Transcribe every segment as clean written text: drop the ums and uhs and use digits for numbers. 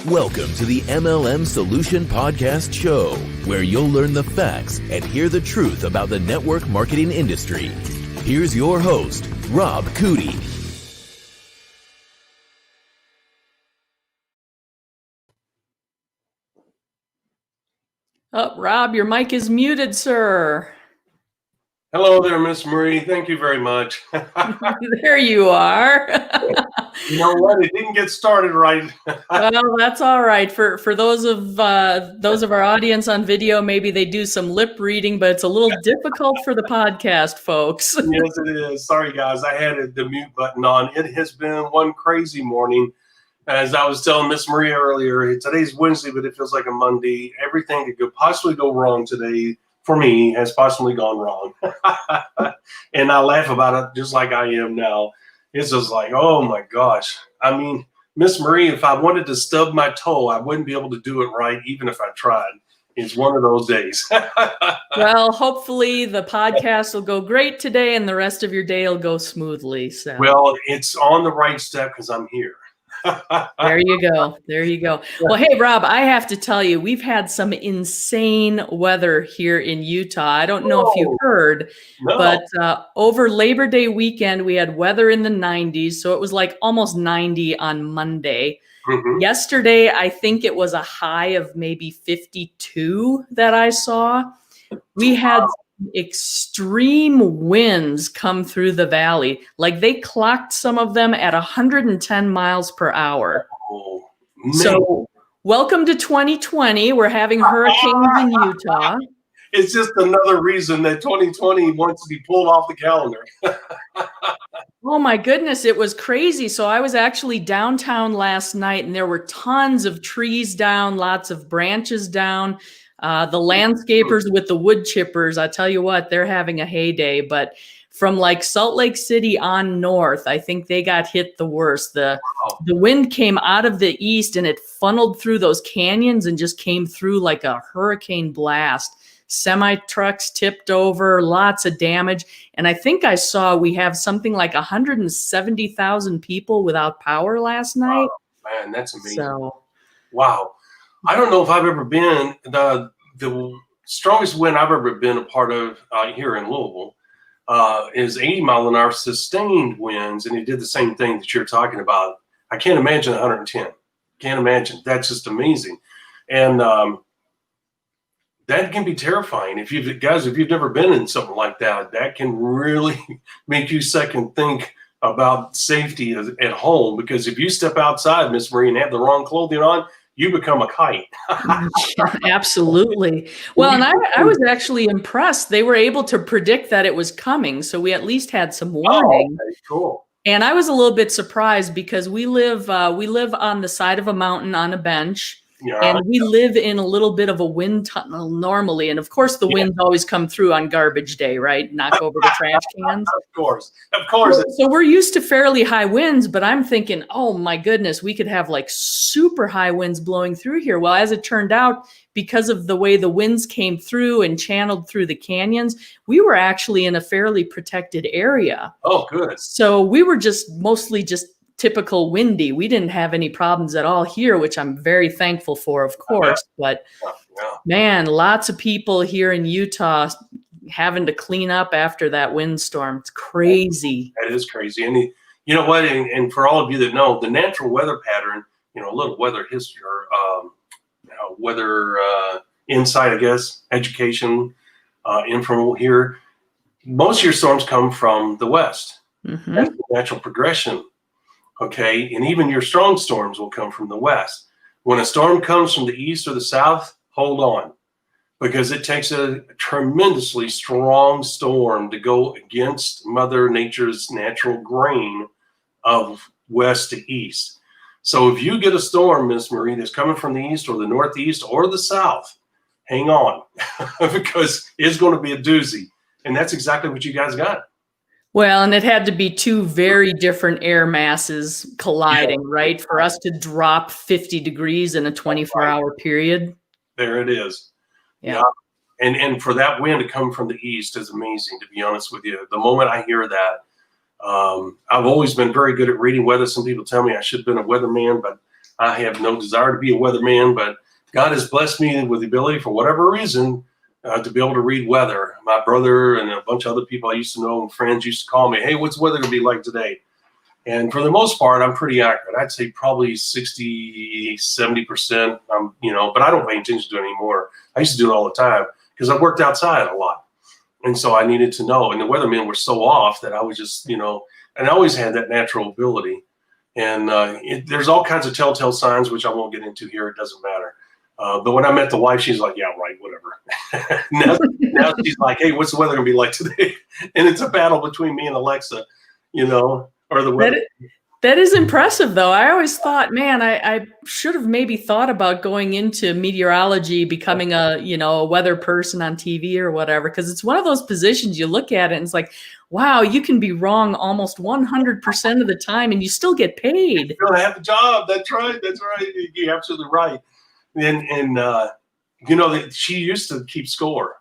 Welcome to the MLM Solution Podcast Show, where you'll learn the facts and hear the truth about the network marketing industry. Here's your host, Rob Cootie. Rob, your mic is muted, sir. Hello there, Miss Marie. Thank you very much. There you are. You know what? It didn't get started right. Well, that's all right. For those of our audience on video, maybe they do some lip reading, but it's a little difficult for the podcast, folks. Yes, it is. Sorry, guys. I had the mute button on. It has been one crazy morning. As I was telling Miss Marie earlier, today's Wednesday, but it feels like a Monday. Everything that could possibly go wrong today for me has possibly gone wrong. And I laugh about it just like I am now. It's just like, oh my gosh. I mean, Miss Marie, if I wanted to stub my toe, I wouldn't be able to do it right, even if I tried. It's one of those days. Well, hopefully the podcast will go great today and the rest of your day will go smoothly. So. Well, it's on the right step because I'm here. There you go. There you go. Well, hey, Rob, I have to tell you, we've had some insane weather here in Utah. I don't know if you heard, but over Labor Day weekend, we had weather in the 90s. So it was like almost 90 on Monday. Mm-hmm. Yesterday, I think it was a high of maybe 52 that I saw. We had extreme winds come through the valley. Like they clocked some of them at 110 miles per hour. Oh, so welcome to 2020. We're having hurricanes in Utah. It's just another reason that 2020 wants to be pulled off the calendar. Oh my goodness, it was crazy. So I was actually downtown last night and there were tons of trees down, lots of branches down. The landscapers with the wood chippers, I tell you what, they're having a heyday. But from like Salt Lake City on north, I think they got hit the worst. The wind came out of the east and it funneled through those canyons and just came through like a hurricane blast. Semi-trucks tipped over, lots of damage. And I think I saw we have something like 170,000 people without power last night. Wow, man, that's amazing. So, wow. I don't know if I've ever been, the strongest wind I've ever been a part of here in Louisville is 80-mile-an-hour sustained winds, and it did the same thing that you're talking about. I can't imagine 110. Can't imagine. That's just amazing. And that can be terrifying. If you've never been in something like that, that can really make you second think about safety at home, because if you step outside, Miss Marie, and have the wrong clothing on, you become a kite. Absolutely. Well, and I was actually impressed. They were able to predict that it was coming. So we at least had some warning. Oh, okay, cool. And I was a little bit surprised because we live on the side of a mountain on a bench. Yeah. And we live in a little bit of a wind tunnel normally. And of course, the winds always come through on garbage day, right? Knock over the trash cans. Of course. So we're used to fairly high winds, but I'm thinking, oh my goodness, we could have like super high winds blowing through here. Well, as it turned out, because of the way the winds came through and channeled through the canyons, we were actually in a fairly protected area. Oh, good. So we were mostly just typical windy. We didn't have any problems at all here, which I'm very thankful for, of course. But man, lots of people here in Utah having to clean up after that windstorm. It's crazy. That is crazy. And you know what? And for all of you that know, the natural weather pattern, a little weather history or weather insight, I guess, education, info here. Most of your storms come from the west. Mm-hmm. That's the natural progression. Okay, and even your strong storms will come from the west. When a storm comes from the east or the south, hold on, because it takes a tremendously strong storm to go against Mother Nature's natural grain of west to east. So if you get a storm, Miss Marie, that's coming from the east or the northeast or the south, hang on, because it's going to be a doozy. And that's exactly what you guys got. Well, and it had to be two very different air masses colliding, right? For us to drop 50 degrees in a 24-hour period. There it is. Yeah. And for that wind to come from the east is amazing, to be honest with you. The moment I hear that, I've always been very good at reading weather. Some people tell me I should have been a weatherman, but I have no desire to be a weatherman, but God has blessed me with the ability, for whatever reason, to be able to read weather. My brother and a bunch of other people I used to know and friends used to call me, hey, what's the weather going to be like today? And for the most part, I'm pretty accurate. I'd say probably 60, 70%. But I don't pay attention to it anymore. I used to do it all the time because I worked outside a lot. And so I needed to know. And the weathermen were so off that I was just, and I always had that natural ability. And there's all kinds of telltale signs, which I won't get into here. It doesn't matter. But when I met the wife, she's like, yeah, right, whatever. now she's like, hey, what's the weather going to be like today? And it's a battle between me and Alexa, or the weather. That is impressive, though. I always thought, man, I should have maybe thought about going into meteorology, becoming a weather person on TV or whatever, because it's one of those positions you look at it and it's like, wow, you can be wrong almost 100% of the time and you still get paid. I have a job. That's right. You're absolutely right. And she used to keep score,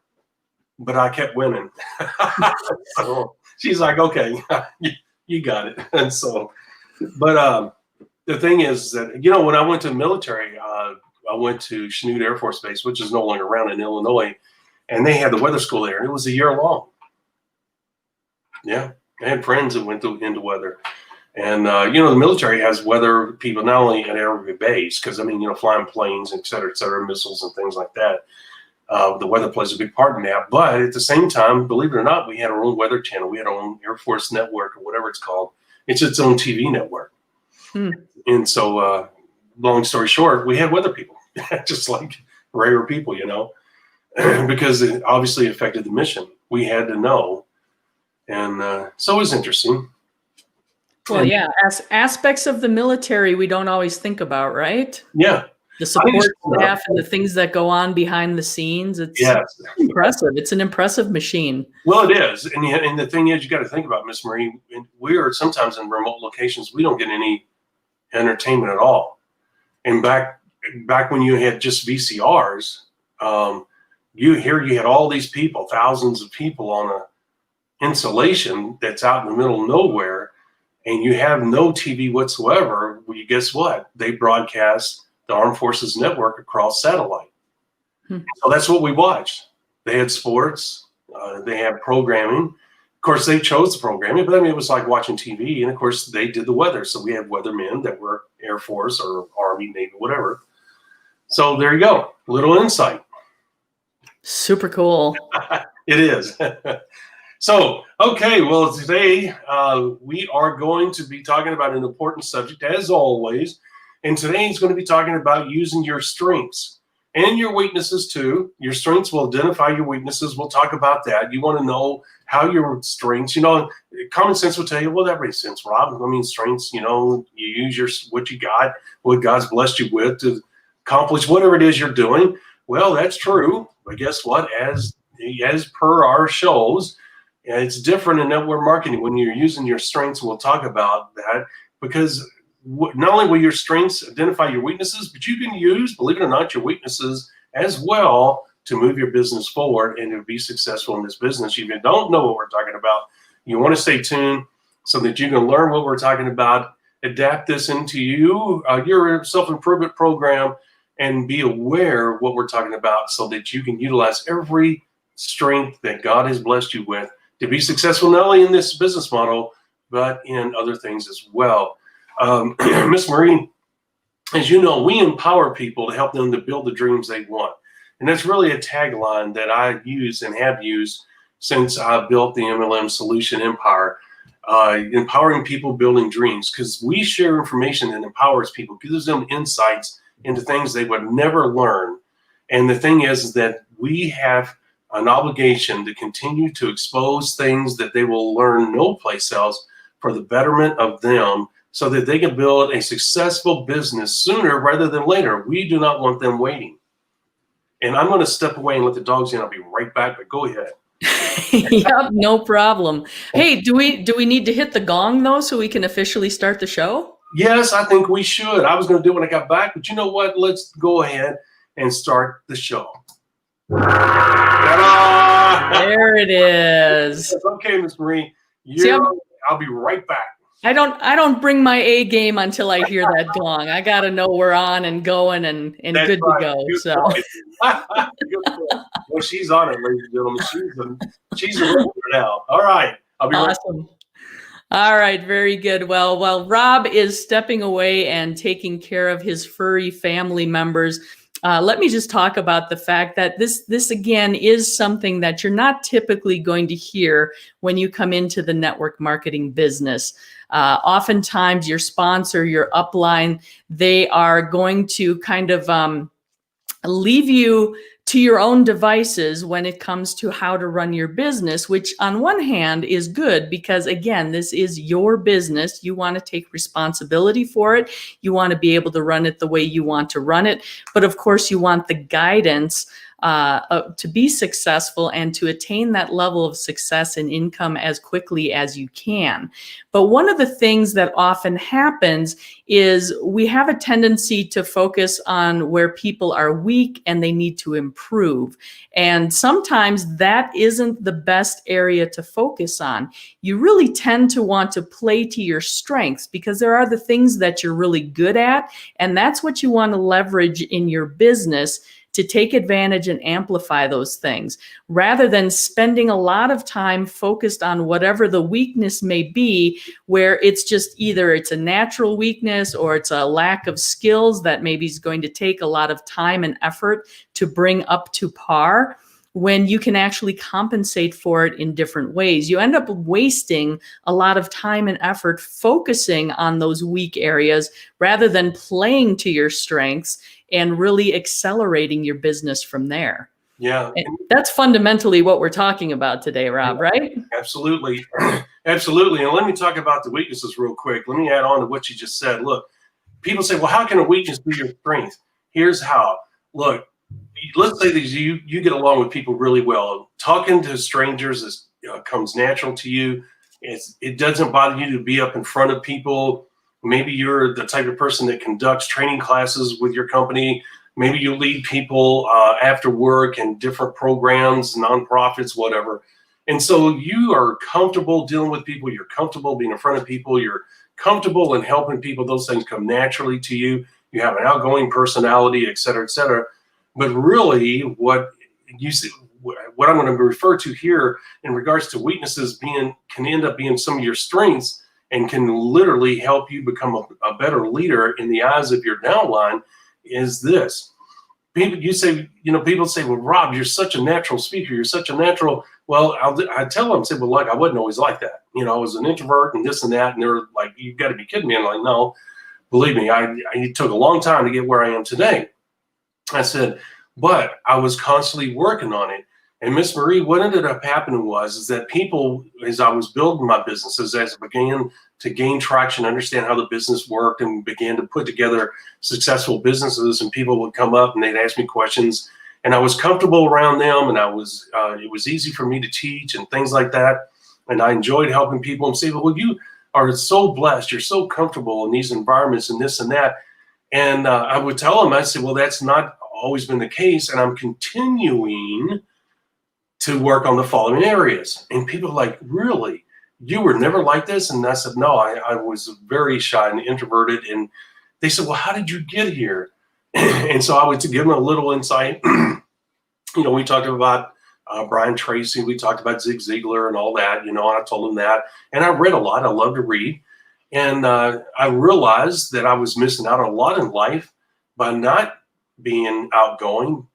but I kept winning. So she's like, okay, you got it. And so, but the thing is that, when I went to the military, I went to Chanute Air Force Base, which is no longer around in Illinois, and they had the weather school there, and it was a year long. Yeah, I had friends that went into weather. And, the military has weather people, not only at every base, because, flying planes, et cetera, missiles and things like that. The weather plays a big part in that. But at the same time, believe it or not, we had our own weather channel. We had our own Air Force network or whatever it's called. It's its own TV network. And so, long story short, we had weather people, just like regular people, because it obviously affected the mission. We had to know. And so it was interesting. Well, yeah, aspects of the military we don't always think about, right? Yeah. The support staff and the things that go on behind the scenes. It's impressive. It's an impressive machine. Well, it is. And the thing is, you got to think about, Miss Marie, we are sometimes in remote locations, we don't get any entertainment at all. And back when you had just VCRs, you had all these people, thousands of people on a installation that's out in the middle of nowhere, and you have no TV whatsoever. Well, guess what? They broadcast the Armed Forces Network across satellite. So that's what we watched. They had sports. They had programming. Of course, they chose the programming, but it was like watching TV. And of course, they did the weather. So we had weathermen that were Air Force or Army, Navy, whatever. So there you go. A little insight. Super cool. It is. So, okay, well, today we are going to be talking about an important subject, as always. And today he's going to be talking about using your strengths and your weaknesses, too. Your strengths will identify your weaknesses. We'll talk about that. You want to know how your strengths, common sense will tell you, well, that makes sense, Rob. Strengths, you use what you got, what God's blessed you with to accomplish whatever it is you're doing. Well, that's true. But guess what? As per our shows, it's different in network marketing when you're using your strengths. We'll talk about that because not only will your strengths identify your weaknesses, but you can use, believe it or not, your weaknesses as well to move your business forward and to be successful in this business. If you don't know what we're talking about, you want to stay tuned so that you can learn what we're talking about, adapt this into your self-improvement program, and be aware of what we're talking about so that you can utilize every strength that God has blessed you with to be successful not only in this business model, but in other things as well. Miss Marie, as you know, we empower people to help them to build the dreams they want. And that's really a tagline that I use and have used since I built the MLM Solution Empire, empowering people building dreams, because we share information that empowers people, gives them insights into things they would never learn. And the thing is that we have an obligation to continue to expose things that they will learn no place else for the betterment of them so that they can build a successful business sooner rather than later. We do not want them waiting. And I'm going to step away and let the dogs in. I'll be right back, but go ahead. Yep, no problem. Hey, do we need to hit the gong though so we can officially start the show? Yes, I think we should. I was going to do it when I got back, but you know what? Let's go ahead and start the show. Ta-da! There it is. Okay, Miss Marie. I'll be right back. I don't bring my A game until I hear that gong. I got to know we're on and going and That's good right. to go. Good So point. Good point. Well, she's on it, ladies and gentlemen. She's a regular now. All right. I'll be right. awesome. All right, very good. Well, while Rob is stepping away and taking care of his furry family members, let me just talk about the fact that this again is something that you're not typically going to hear when you come into the network marketing business. Oftentimes, your sponsor, your upline, they are going to kind of leave you to your own devices when it comes to how to run your business, which on one hand is good because, again, this is your business. You want to take responsibility for it. You want to be able to run it the way you want to run it. But of course, you want the guidance to be successful and to attain that level of success and income as quickly as you can. But one of the things that often happens is we have a tendency to focus on where people are weak and they need to improve. And sometimes that isn't the best area to focus on. You really tend to want to play to your strengths because there are the things that you're really good at, and that's what you want to leverage in your business to take advantage and amplify those things, rather than spending a lot of time focused on whatever the weakness may be, where it's just either it's a natural weakness or it's a lack of skills that maybe is going to take a lot of time and effort to bring up to par, when you can actually compensate for it in different ways. You end up wasting a lot of time and effort focusing on those weak areas rather than playing to your strengths and really accelerating your business from there. Yeah. And that's fundamentally what we're talking about today, Rob, right? Absolutely. Absolutely. And let me talk about the weaknesses real quick. Let me add on to what you just said. Look, people say, well, how can a weakness be your strength? Here's how. Look, let's say that you get along with people really well. Talking to strangers is, comes natural to you. It doesn't bother you to be up in front of people. Maybe you're the type of person that conducts training classes with your company. Maybe you lead people after work and different programs, nonprofits, whatever. And so you are comfortable dealing with people. You're comfortable being in front of people. You're comfortable in helping people. Those things come naturally to you. You have an outgoing personality, et cetera, et cetera. But really, what I'm going to refer to here in regards to weaknesses can end up being some of your strengths and can literally help you become a better leader in the eyes of your downline is this. People say, well, Rob, you're such a natural speaker. You're such a natural. Well, I tell them, say, well, like, I wasn't always like that. I was an introvert and this and that. And they're like, you've got to be kidding me. I'm like, no, believe me, it took a long time to get where I am today. I said, but I was constantly working on it. And Miss Marie, what ended up happening was that people, as I was building my businesses, as I began to gain traction, understand how the business worked, and began to put together successful businesses, and people would come up and they'd ask me questions, and I was comfortable around them, and it was easy for me to teach and things like that, and I enjoyed helping people and say, well, you are so blessed, you're so comfortable in these environments and this and that, and I would tell them, I said, well, that's not always been the case, and I'm continuing to work on the following areas. And people are like, really? You were never like this? And I said, no, I was very shy and introverted. And they said, well, how did you get here? And so I would give them a little insight. We talked about Brian Tracy. We talked about Zig Ziglar and all that, and I told them that. And I read a lot. I love to read. And I realized that I was missing out on a lot in life by not being outgoing.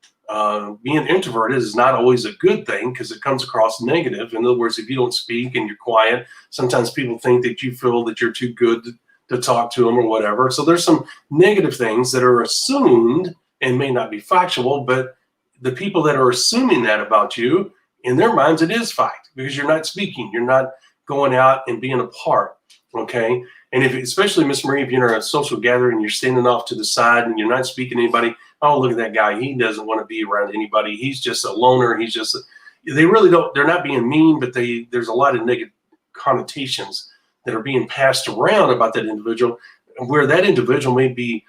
Being introverted is not always a good thing because it comes across negative. In other words, if you don't speak and you're quiet, sometimes people think that you feel that you're too good to talk to them or whatever. So there's some negative things that are assumed and may not be factual, but the people that are assuming that about you, in their minds, it is fact because you're not speaking. You're not going out and being a part. Okay. And especially Miss Marie, if you're in a social gathering and you're standing off to the side and you're not speaking to anybody, oh, look at that guy. He doesn't want to be around anybody. He's just a loner. They really don't, they're not being mean, but there's a lot of negative connotations that are being passed around about that individual, where that individual may be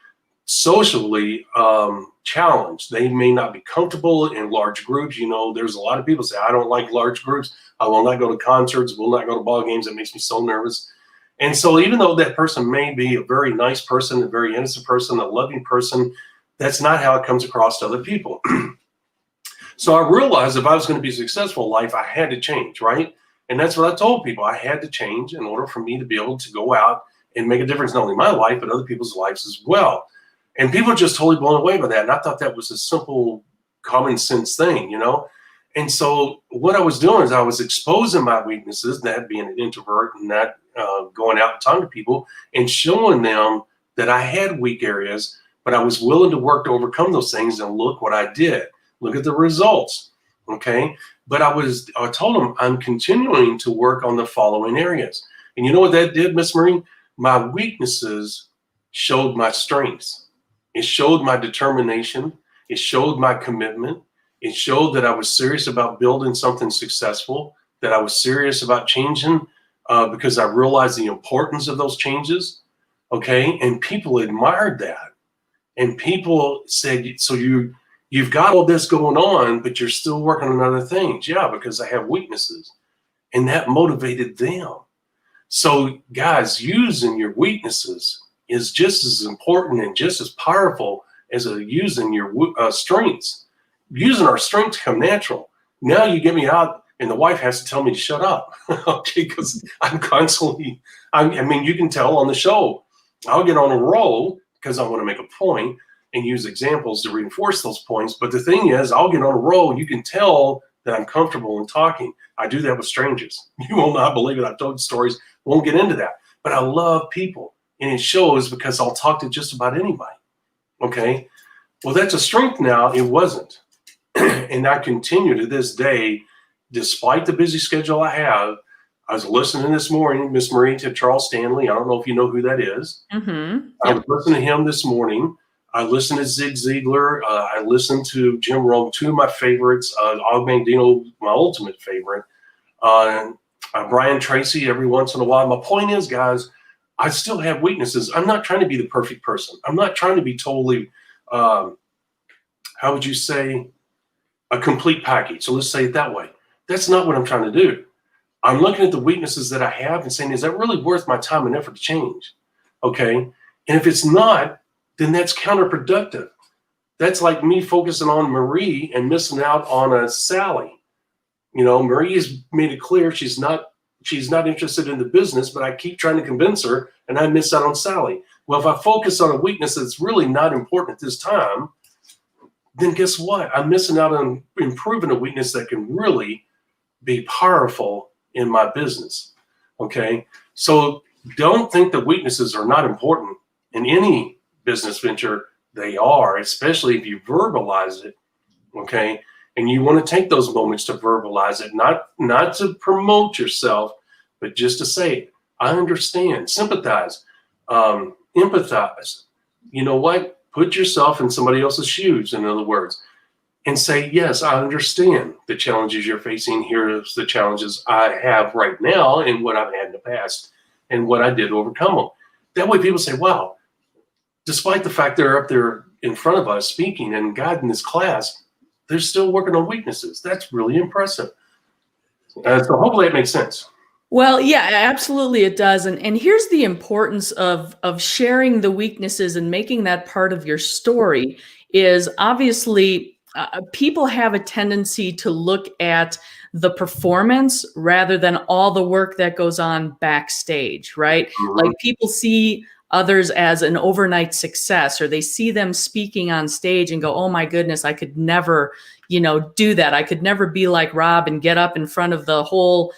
socially challenged. They may not be comfortable in large groups. There's a lot of people say, I don't like large groups. I will not go to concerts, will not go to ball games. It makes me so nervous. And so even though that person may be a very nice person, a very innocent person, a loving person, that's not how it comes across to other people. So I realized if I was going to be successful in life, I had to change, right? And that's what I told people. I had to change in order for me to be able to go out and make a difference, not only in my life, but other people's lives as well. And people are just totally blown away by that. And I thought that was a simple, common sense thing, you know? And so what I was doing is I was exposing my weaknesses, that being an introvert and not going out and talking to people, and showing them that I had weak areas, but I was willing to work to overcome those things. And look what I did. Look at the results. Okay. But I told them I'm continuing to work on the following areas. And you know what that did, Miss Marie? My weaknesses showed my strengths. It showed my determination. It showed my commitment. It showed that I was serious about building something successful, that I was serious about changing because I realized the importance of those changes. Okay. And people admired that. And people said, so you've got all this going on, but you're still working on other things. Yeah, because I have weaknesses. And that motivated them. So guys, using your weaknesses is just as important and just as powerful as using your strengths. Using our strengths come natural. Now you get me out and the wife has to tell me to shut up. Okay, because I'm constantly, I mean, you can tell on the show, I'll get on a roll because I want to make a point and use examples to reinforce those points. But the thing is, I'll get on a roll. You can tell that I'm comfortable in talking. I do that with strangers. You will not believe it. I've told stories. Won't get into that. But I love people. And it shows because I'll talk to just about anybody. Okay? Well, that's a strength now. It wasn't. And I continue to this day, despite the busy schedule I have. I was listening this morning, Miss Marie, to Charles Stanley. I don't know if you know who that is. Mm-hmm. I was listening to him this morning. I listened to Zig Ziglar. I listened to Jim Rome, two of my favorites. Og Mandino, my ultimate favorite. Brian Tracy every once in a while. My point is, guys, I still have weaknesses. I'm not trying to be the perfect person. I'm not trying to be totally, how would you say, a complete package. So let's say it that way. That's not what I'm trying to do. I'm looking at the weaknesses that I have and saying, is that really worth my time and effort to change? Okay. And if it's not, then that's counterproductive. That's like me focusing on Marie and missing out on a Sally. You know, Marie has made it clear she's not interested in the business, but I keep trying to convince her and I miss out on Sally. Well, if I focus on a weakness that's really not important at this time, then guess what? I'm missing out on improving a weakness that can really be powerful in my business. Okay. So don't think that weaknesses are not important in any business venture. They are, especially if you verbalize it. Okay. And you want to take those moments to verbalize it, not to promote yourself, but just to say, I understand, sympathize, empathize. You know what? Put yourself in somebody else's shoes, in other words, and say, yes, I understand the challenges you're facing. Here's the challenges I have right now and what I've had in the past and what I did to overcome them. That way people say, wow, despite the fact they're up there in front of us speaking and guiding this class, they're still working on weaknesses. That's really impressive. So hopefully it makes sense. Well, yeah, absolutely it does. And here's the importance of sharing the weaknesses and making that part of your story is obviously people have a tendency to look at the performance rather than all the work that goes on backstage, right? Mm-hmm. Like people see others as an overnight success, or they see them speaking on stage and go, oh my goodness, I could never, do that. I could never be like Rob and get up in front of the whole,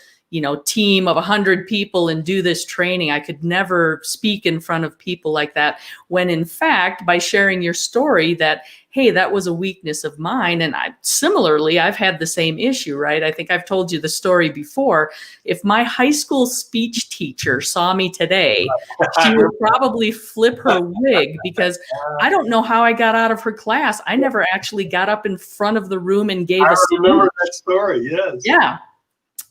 team of 100 people and do this training. I could never speak in front of people like that. When in fact, by sharing your story that, hey, that was a weakness of mine. And I've had the same issue, right? I think I've told you the story before. If my high school speech teacher saw me today, she would probably flip her wig because I don't know how I got out of her class. I never actually got up in front of the room and gave a speech. I remember that story, yes. Yeah.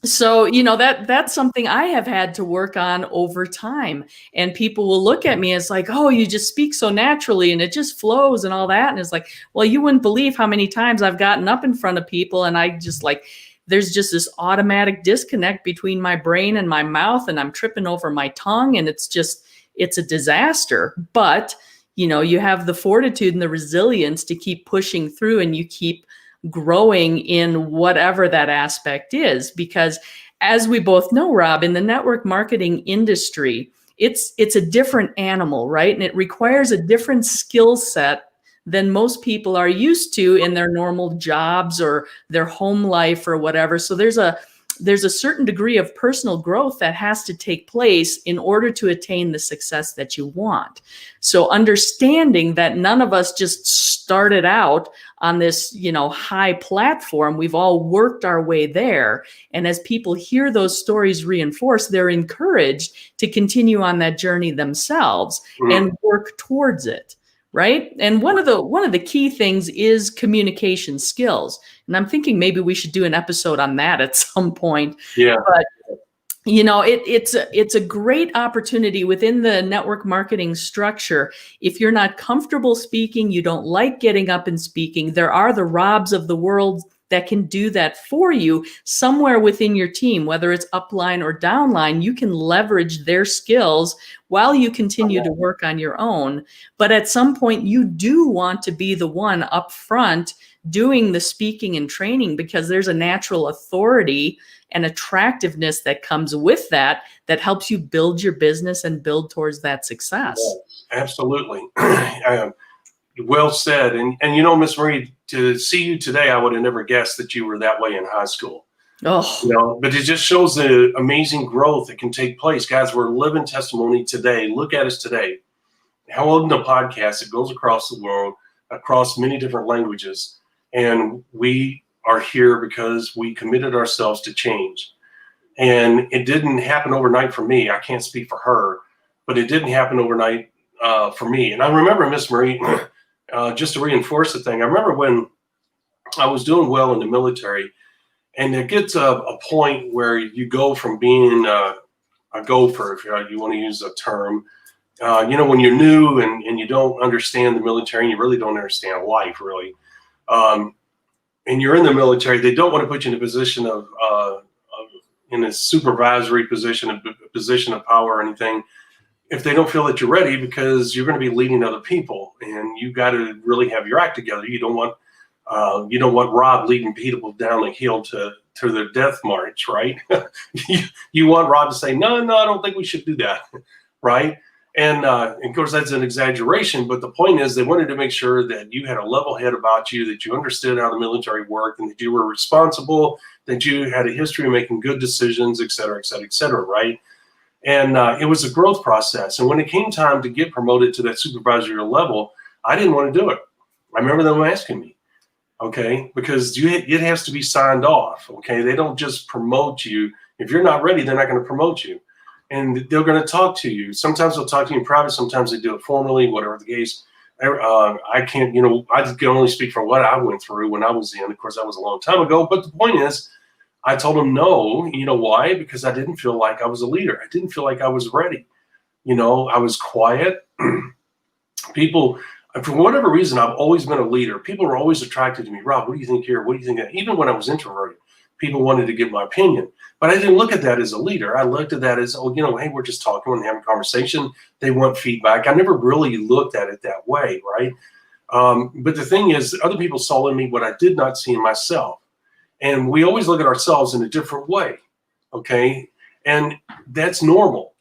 So, that's something I have had to work on over time. And people will look at me as like, oh, you just speak so naturally and it just flows and all that. And it's like, well, you wouldn't believe how many times I've gotten up in front of people and I just like there's just this automatic disconnect between my brain and my mouth, and I'm tripping over my tongue, and it's a disaster. But, you have the fortitude and the resilience to keep pushing through, and you keep growing in whatever that aspect is. Because as we both know, Rob, in the network marketing industry, it's a different animal, right? And it requires a different skill set than most people are used to in their normal jobs or their home life or whatever. So there's a certain degree of personal growth that has to take place in order to attain the success that you want. So understanding that none of us just started out on this, high platform, we've all worked our way there. And as people hear those stories reinforced, they're encouraged to continue on that journey themselves and work towards it. Right. And one of the key things is communication skills. And I'm thinking maybe we should do an episode on that at some point. Yeah. But it's a great opportunity within the network marketing structure. If you're not comfortable speaking, you don't like getting up and speaking, there are the Robs of the world that can do that for you somewhere within your team, whether it's upline or downline. You can leverage their skills while you continue to work on your own. But at some point, you do want to be the one up front doing the speaking and training, because there's a natural authority and attractiveness that comes with that helps you build your business and build towards that success. Absolutely. Well said. And Miss Marie, to see you today, I would have never guessed that you were that way in high school. Oh, But it just shows the amazing growth that can take place. Guys, we're living testimony today. Look at us today. How old in a podcast? It goes across the world, across many different languages. And we are here because we committed ourselves to change. And it didn't happen overnight for me. I can't speak for her, but it didn't happen overnight for me. And I remember, Miss Marie, just to reinforce the thing, I remember when I was doing well in the military, and it gets a point where you go from being a gopher, if you want to use a term, when you're new and you don't understand the military, and you really don't understand life, really. And you're in the military, they don't want to put you in a position of in a supervisory position, a position of power or anything, if they don't feel that you're ready, because you're going to be leading other people, and you got to really have your act together. You don't want Rob leading people down the hill to their death march, right? You want Rob to say, no, I don't think we should do that, right? And of course, that's an exaggeration, but the point is they wanted to make sure that you had a level head about you, that you understood how the military worked, and that you were responsible, that you had a history of making good decisions, et cetera, right? And it was a growth process. And when it came time to get promoted to that supervisory level, I didn't want to do it. I remember them asking me, okay, because it has to be signed off, okay? They don't just promote you. If you're not ready, they're not going to promote you. And they're going to talk to you. Sometimes they'll talk to you in private. Sometimes they do it formally, whatever the case. I can't, I can only speak for what I went through when I was in. Of course, that was a long time ago. But the point is, I told them no. You know why? Because I didn't feel like I was a leader. I didn't feel like I was ready. I was quiet. People, for whatever reason, I've always been a leader. People were always attracted to me. Rob, what do you think here? What do you think that? Even when I was introverted, people wanted to give my opinion. But I didn't look at that as a leader. I looked at that as, hey, we're just talking and having a conversation. They want feedback. I never really looked at it that way, right? But the thing is, other people saw in me what I did not see in myself. And we always look at ourselves in a different way, okay? And that's normal.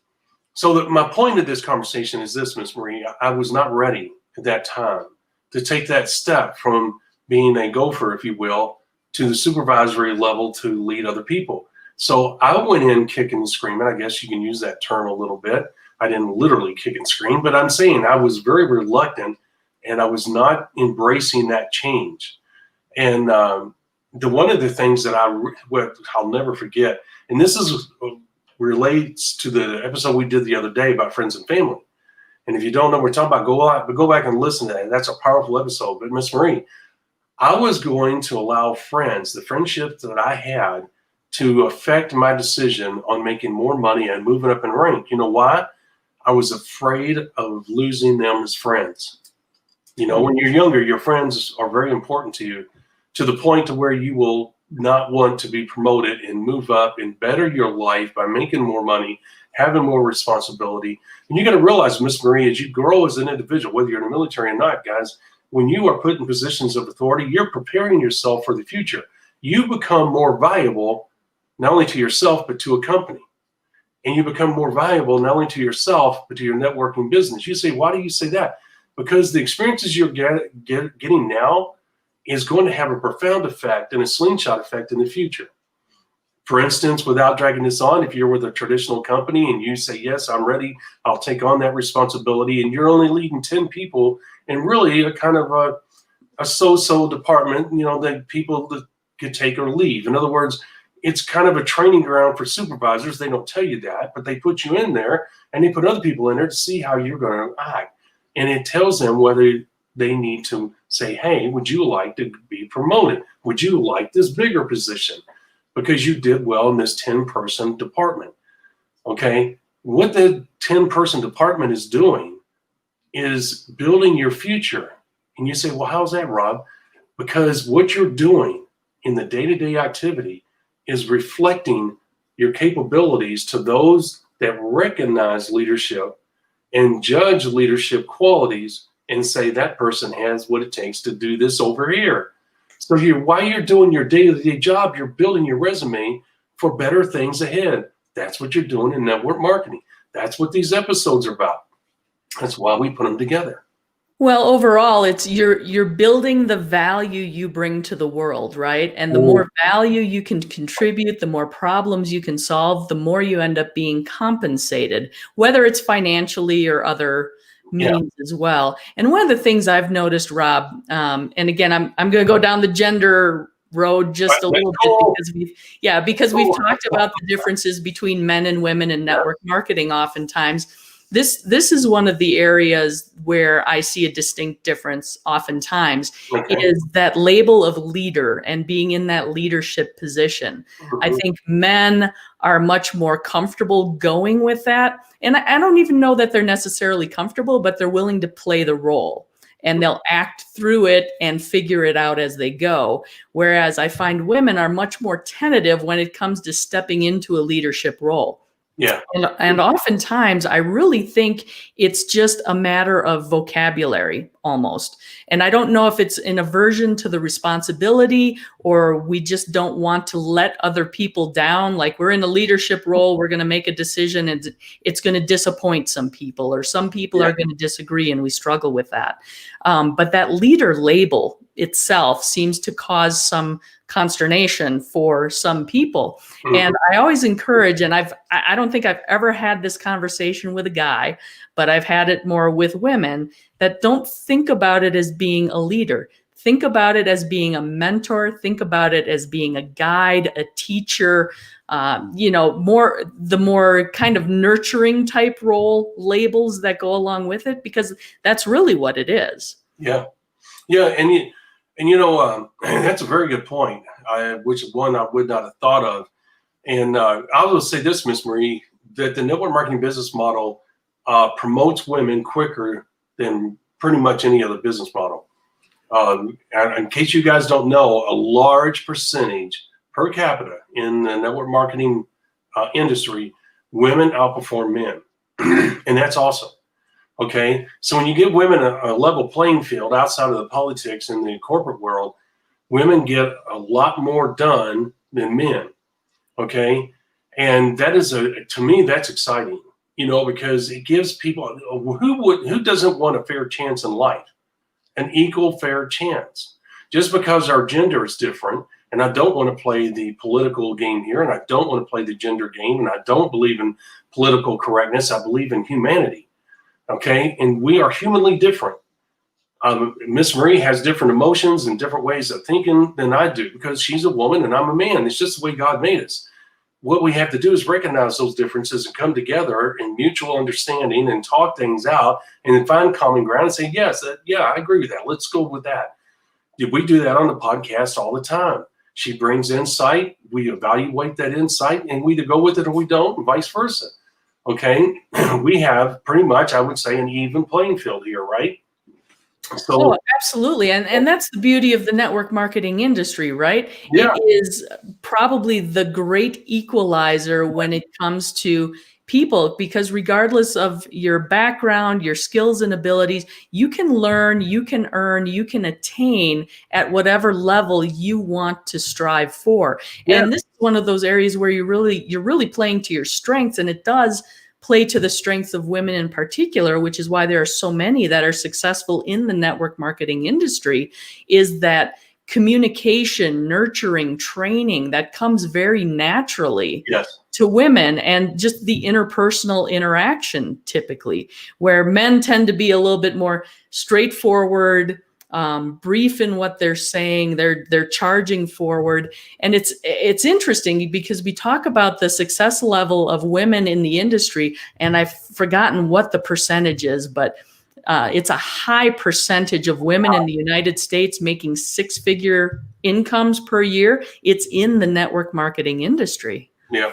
So my point of this conversation is this, Miss Marie. I was not ready at that time to take that step from being a gopher, if you will, to the supervisory level to lead other people. So I went in kicking and screaming. I guess you can use that term a little bit. I didn't literally kick and scream, but I'm saying I was very reluctant, and I was not embracing that change. And one of the things that I'll never forget, and this relates to the episode we did the other day about friends and family. And if you don't know what we're talking about, go back and listen to that. That's a powerful episode. But Miss Marie, I was going to allow friends, the friendships that I had, to affect my decision on making more money and moving up in rank. You know why? I was afraid of losing them as friends. When you're younger, your friends are very important to you, to the point to where you will not want to be promoted and move up and better your life by making more money, having more responsibility. And you got to realize, Miss Marie, as you grow as an individual, whether you're in the military or not, guys, when you are put in positions of authority, you're preparing yourself for the future. You become more valuable, not only to yourself, but to a company. And you become more valuable, not only to yourself, but to your networking business. You say, why do you say that? Because the experiences you're getting now is going to have a profound effect and a slingshot effect in the future. For instance, without dragging this on, if you're with a traditional company and you say, yes, I'm ready, I'll take on that responsibility, and you're only leading 10 people and really a kind of a so-so department, that people that could take or leave. In other words, it's kind of a training ground for supervisors. They don't tell you that, but they put you in there and they put other people in there to see how you're going to act. And it tells them whether they need to say, hey, would you like to be promoted? Would you like this bigger position? Because you did well in this 10-person department. Okay. What the 10-person department is doing is building your future. And you say, well, how's that, Rob? Because what you're doing in the day-to-day activity is reflecting your capabilities to those that recognize leadership and judge leadership qualities and say that person has what it takes to do this over here. So while you're doing your day-to-day job, you're building your resume for better things ahead. That's what you're doing in network marketing. That's what these episodes are about. That's why we put them together. Well, overall, it's you're building the value you bring to the world, right? And the more value you can contribute, the more problems you can solve, the more you end up being compensated, whether it's financially or other means as well. And one of the things I've noticed, Rob, and again, I'm going to go down the gender road just a little bit because we've talked about the differences between men and women in network marketing oftentimes. This is one of the areas where I see a distinct difference oftentimes is that label of leader and being in that leadership position. I think men are much more comfortable going with that. And I don't even know that they're necessarily comfortable, but they're willing to play the role and they'll act through it and figure it out as they go. Whereas I find women are much more tentative when it comes to stepping into a leadership role. Yeah. And oftentimes I really think it's just a matter of vocabulary almost. And I don't know if it's an aversion to the responsibility or we just don't want to let other people down. Like we're in a leadership role, we're going to make a decision and it's going to disappoint some people or some people are going to disagree and we struggle with that. But that leader label itself seems to cause some consternation for some people. And I always encourage, and I don't think I've ever had this conversation with a guy, but I've had it more with women that don't think about it as being a leader. Think about it as being a mentor. Think about it as being a guide, a teacher, the more kind of nurturing type role labels that go along with it, because that's really what it is. Yeah. Yeah. And that's a very good point, which is one I would not have thought of. And I will say this, Miss Marie, that the network marketing business model promotes women quicker than pretty much any other business model. And in case you guys don't know, a large percentage per capita in the network marketing industry, women outperform men. And that's awesome. Okay, so when you give women a level playing field outside of the politics and the corporate world, women get a lot more done than men. Okay, and that is to me, that's exciting, because it gives people who doesn't want a fair chance in life, an equal fair chance. Just because our gender is different, and I don't want to play the political game here, and I don't want to play the gender game, and I don't believe in political correctness. I believe in humanity. Okay, and we are humanly different. Miss Marie has different emotions and different ways of thinking than I do because she's a woman and I'm a man. It's just the way God made us. What we have to do is recognize those differences and come together in mutual understanding and talk things out and then find common ground and say, yes, I agree with that. Let's go with that. We do that on the podcast all the time. She brings insight. We evaluate that insight and we either go with it or we don't and vice versa. Okay, we have pretty much, I would say, an even playing field here, right? So Oh, absolutely. And that's the beauty of the network marketing industry, right? yeah, It is probably the great equalizer when it comes to people, because regardless of your background, your skills and abilities, you can learn, you can earn, you can attain at whatever level you want to strive for. yeah, And this is one of those areas where you're really playing to your strengths, and it does play to the strengths of women in particular, which is why there are so many that are successful in the network marketing industry, is that communication, nurturing, training that comes very naturally yes, to women, and just the interpersonal interaction typically, where men tend to be a little bit more straightforward, brief in what they're saying. They're charging forward, and it's interesting because we talk about the success level of women in the industry, and I've forgotten what the percentage is, but it's a high percentage of women in the United States making six-figure incomes per year. It's in the network marketing industry. yeah.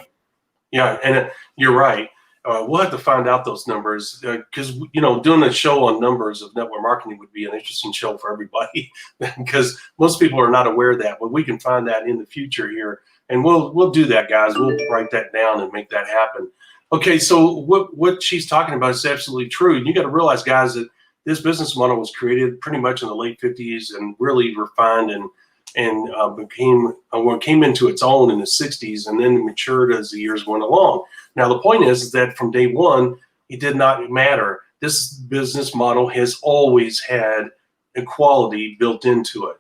Yeah, and you're right. We'll have to find out those numbers because doing a show on numbers of network marketing would be an interesting show for everybody because most people are not aware of that. But we can find that in the future here, and we'll do that, guys. We'll write that down and make that happen. Okay, so what she's talking about is absolutely true. And you got to realize, guys, that this business model was created pretty much in the late 50s and really refined and came into its own in the 60s, and then matured as the years went along. Now the point is that from day one, it did not matter. This business model has always had equality built into it.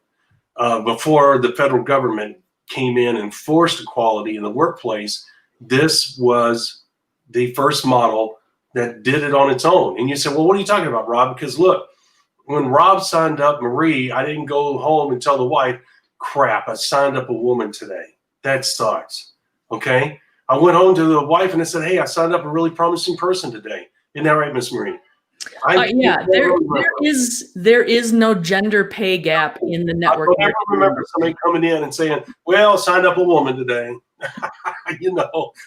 Before the federal government came in and forced equality in the workplace, this was the first model that did it on its own. And you say, well, what are you talking about, Rob? Because look, when Rob signed up Marie, I didn't go home and tell the wife, crap, I signed up a woman today. That sucks. Okay. I went home to the wife and I said, hey, I signed up a really promising person today. Isn't that right, Miss Marie? Yeah, there is no gender pay gap in the network. I never remember somebody coming in and saying, well, I signed up a woman today.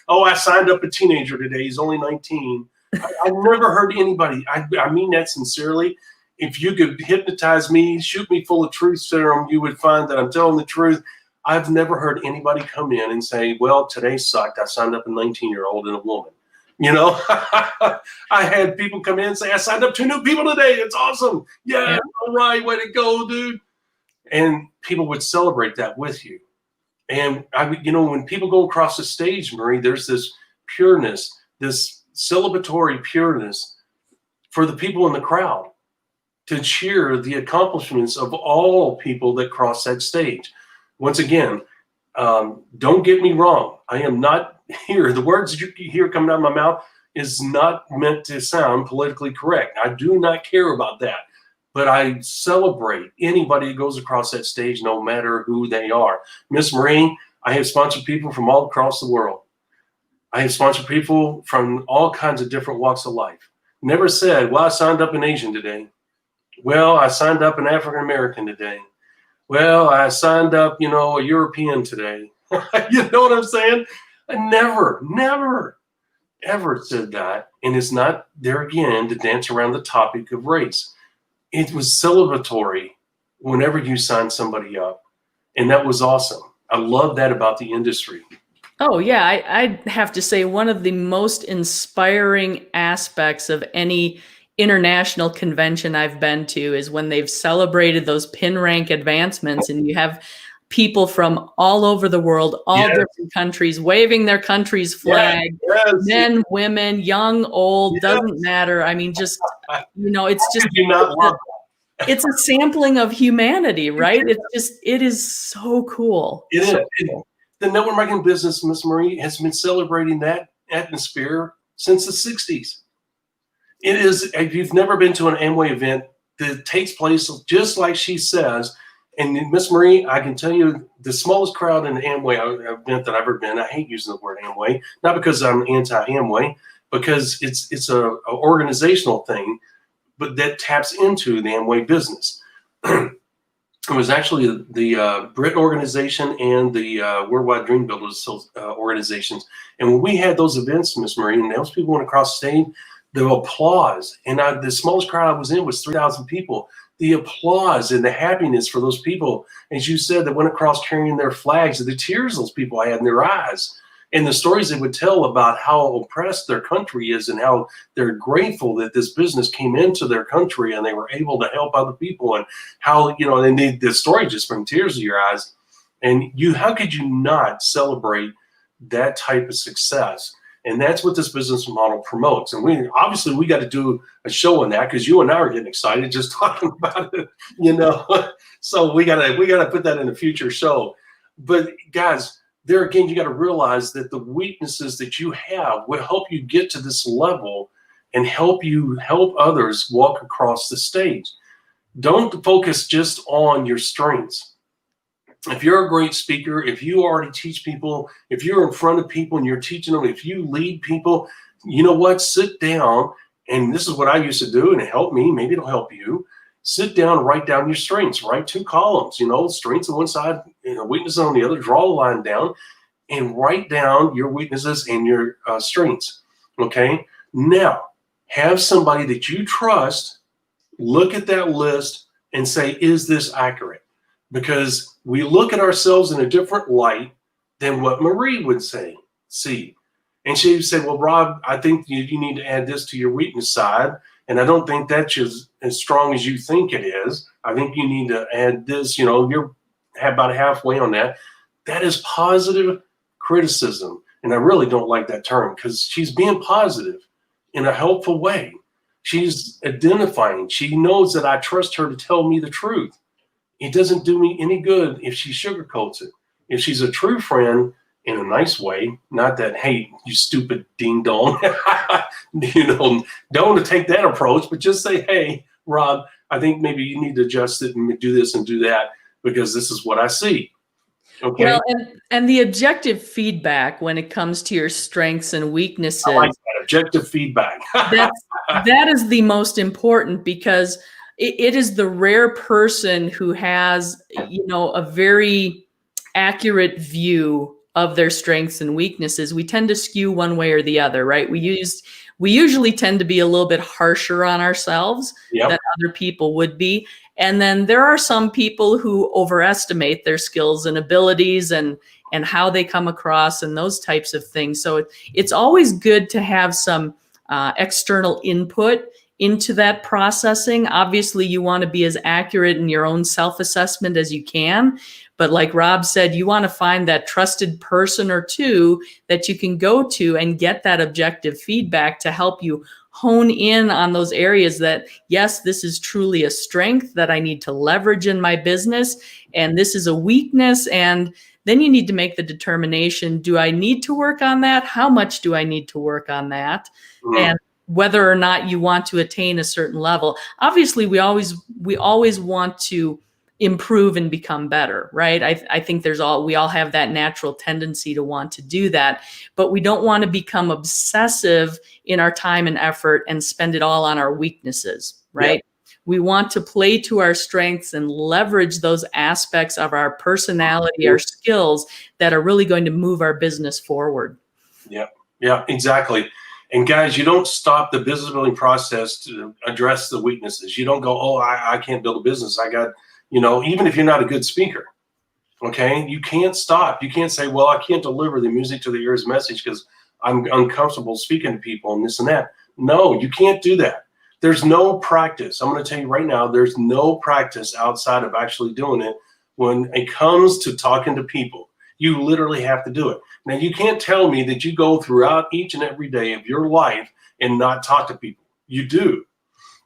Oh, I signed up a teenager today. He's only 19. I've never heard anybody, I mean that sincerely. If you could hypnotize me, shoot me full of truth serum, you would find that I'm telling the truth. I've never heard anybody come in and say, well, today sucked. I signed up a 19-year-old and a woman. I had people come in and say, I signed up 2 new people today. It's awesome. Yeah, all right, way to go, dude. And people would celebrate that with you. And, when people go across the stage, Marie, there's this pureness, this celebratory pureness for the people in the crowd to cheer the accomplishments of all people that cross that stage. Once again, don't get me wrong. I am not here. The words you hear coming out of my mouth is not meant to sound politically correct. I do not care about that. But I celebrate anybody that goes across that stage, no matter who they are. Miss Marie, I have sponsored people from all across the world. I have sponsored people from all kinds of different walks of life. Never said, well, I signed up an Asian today. Well, I signed up an African-American today. Well, I signed up, a European today. You know what I'm saying? I never, ever said that. And it's not there again to dance around the topic of race. It was celebratory whenever you signed somebody up. And that was awesome. I love that about the industry. Oh, yeah. I have to say one of the most inspiring aspects of any international convention I've been to is when they've celebrated those pin rank advancements and you have people from all over the world, all different countries, waving their country's flag, men, women, young, old, doesn't matter. I mean, just, it's just, it's a sampling of humanity, right? It is so cool. It is. The network marketing business, Miss Marie, has been celebrating that atmosphere since the 60s. It is, if you've never been to an Amway event that takes place just like she says, and Miss Marie, I can tell you the smallest crowd in the Amway event that I've ever been, I hate using the word Amway, not because I'm anti-Amway, because it's a organizational thing, but that taps into the Amway business. It was actually the Brit organization and the Worldwide Dream Builders organizations. And when we had those events, Miss Marie, and those people went across the stage, the applause, and the smallest crowd I was in was 3,000 people. the applause and the happiness for those people, as you said, that went across carrying their flags, and the tears those people had in their eyes, and the stories they would tell about how oppressed their country is and how they're grateful that this business came into their country and they were able to help other people, and how, you know, the story just brings tears to your eyes. And how could you not celebrate that type of success? And that's what this business model promotes. And we got to do a show on that, because you and I are getting excited just talking about it, you know. So we gotta put that in a future show. But guys, there again, you got to realize that the weaknesses that you have will help you get to this level and help others walk across the stage. Don't focus just on your strengths. If you're a great speaker, if you already teach people, if you're in front of people and you're teaching them, if you lead people, you know what? Sit down, and this is what I used to do, and it helped me. Maybe it'll help you. Sit down, write down your strengths. Write 2 columns. You know, strengths on one side, weaknesses on the other. Draw a line down, and write down your weaknesses and your strengths. Okay. Now, have somebody that you trust look at that list and say, "Is this accurate?" Because we look at ourselves in a different light than what Marie would see. And she would say, "Well, Rob, I think you need to add this to your weakness side. And I don't think that's as strong as you think it is. I think you need to add this, you know, you're about halfway on that." That is positive criticism. And I really don't like that term, because she's being positive in a helpful way. She's identifying. She knows that I trust her to tell me the truth. It doesn't do me any good if she sugarcoats it. If she's a true friend in a nice way, not that, "Hey, you stupid ding dong," you know, don't want to take that approach, but just say, "Hey, Rob, I think maybe you need to adjust it and do this and do that, because this is what I see." Okay. Well, and the objective feedback when it comes to your strengths and weaknesses. I like that, objective feedback. that is the most important, because it is the rare person who has, you know, a very accurate view of their strengths and weaknesses. We tend to skew one way or the other, right? We usually tend to be a little bit harsher on ourselves than other people would be. And then there are some people who overestimate their skills and abilities and how they come across and those types of things. So it's always good to have some external input into that processing. Obviously, you want to be as accurate in your own self-assessment as you can. But like Rob said, you want to find that trusted person or two that you can go to and get that objective feedback to help you hone in on those areas that, yes, this is truly a strength that I need to leverage in my business, and this is a weakness. And then you need to make the determination, do I need to work on that? How much do I need to work on that? And whether or not you want to attain a certain level. Obviously, we always want to improve and become better, right? I think we all have that natural tendency to want to do that, but we don't want to become obsessive in our time and effort and spend it all on our weaknesses, right? Yeah. We want to play to our strengths and leverage those aspects of our personality, our skills that are really going to move our business forward. Yeah, exactly. And guys, you don't stop the business building process to address the weaknesses. You don't go, "Oh, I can't build a business. I got," you know, even if you're not a good speaker, okay, you can't stop. You can't say, "Well, I can't deliver the music to the ears message because I'm uncomfortable speaking to people and this and that." No, you can't do that. There's no practice. I'm going to tell you right now, there's no practice outside of actually doing it when it comes to talking to people. You literally have to do it. Now, you can't tell me that you go throughout each and every day of your life and not talk to people. You do.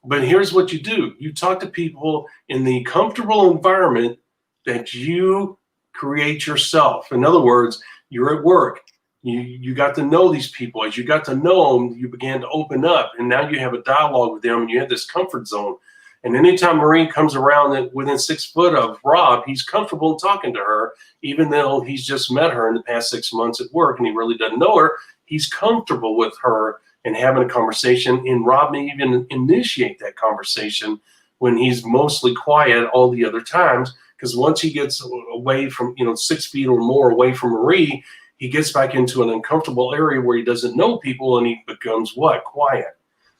But here's what you do. You talk to people in the comfortable environment that you create yourself. In other words, you're at work. You got to know these people. As you got to know them, you began to open up. And now you have a dialogue with them, and you have this comfort zone. And anytime Marie comes around within 6 foot of Rob, he's comfortable in talking to her, even though he's just met her in the past 6 months at work and he really doesn't know her. He's comfortable with her and having a conversation. And Rob may even initiate that conversation when he's mostly quiet all the other times, because once he gets away from, 6 feet or more away from Marie, he gets back into an uncomfortable area where he doesn't know people, and he becomes what? Quiet.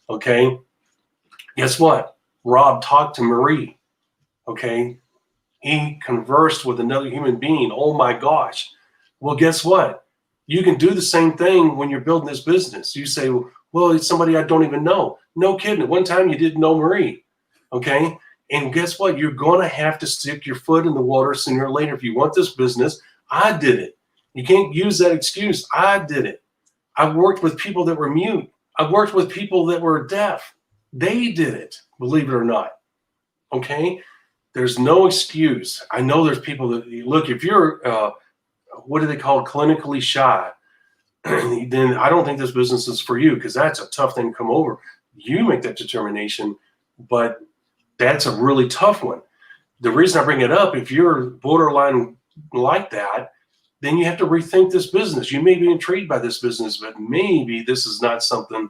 Okay. Guess what? Rob talked to Marie. Okay. He conversed with another human being. Oh my gosh. Well, guess what? You can do the same thing when you're building this business. You say, well, it's somebody I don't even know. No kidding. At one time you didn't know Marie. Okay. And guess what? You're going to have to stick your foot in the water sooner or later. If you want this business, I did it. You can't use that excuse. I did it. I've worked with people that were mute. I've worked with people that were deaf. They did it, believe it or not. Okay. There's no excuse. I know there's people that look, if you're, what do they call it, clinically shy, then I don't think this business is for you, because that's a tough thing to come over. You make that determination, but that's a really tough one. The reason I bring it up, if you're borderline like that, then you have to rethink this business. You may be intrigued by this business, but maybe this is not something.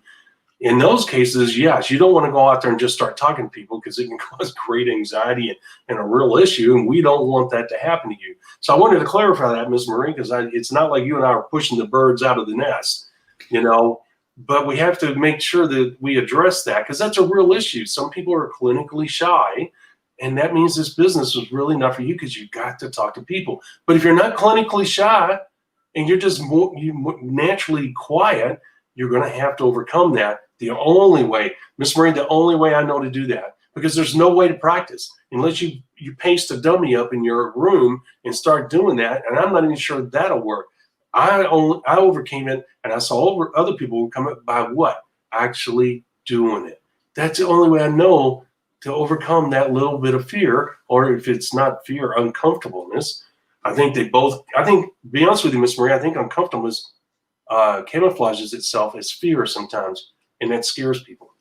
In those cases, yes, you don't want to go out there and just start talking to people, because it can cause great anxiety and a real issue, and we don't want that to happen to you. So I wanted to clarify that, Ms. Marie, because it's not like you and I are pushing the birds out of the nest, but we have to make sure that we address that, because that's a real issue. Some people are clinically shy, and that means this business was really not for you, because you got to talk to people. But if you're not clinically shy and you're just naturally quiet, you're going to have to overcome that. The only way, Miss Marie, the only way I know to do that, because there's no way to practice unless you paste a dummy up in your room and start doing that. And I'm not even sure that'll work. I overcame it, and I saw other people overcome it by what? Actually doing it. That's the only way I know to overcome that little bit of fear, or if it's not fear, uncomfortableness. I think to be honest with you, Miss Marie, I think uncomfortableness camouflages itself as fear sometimes, and that scares people.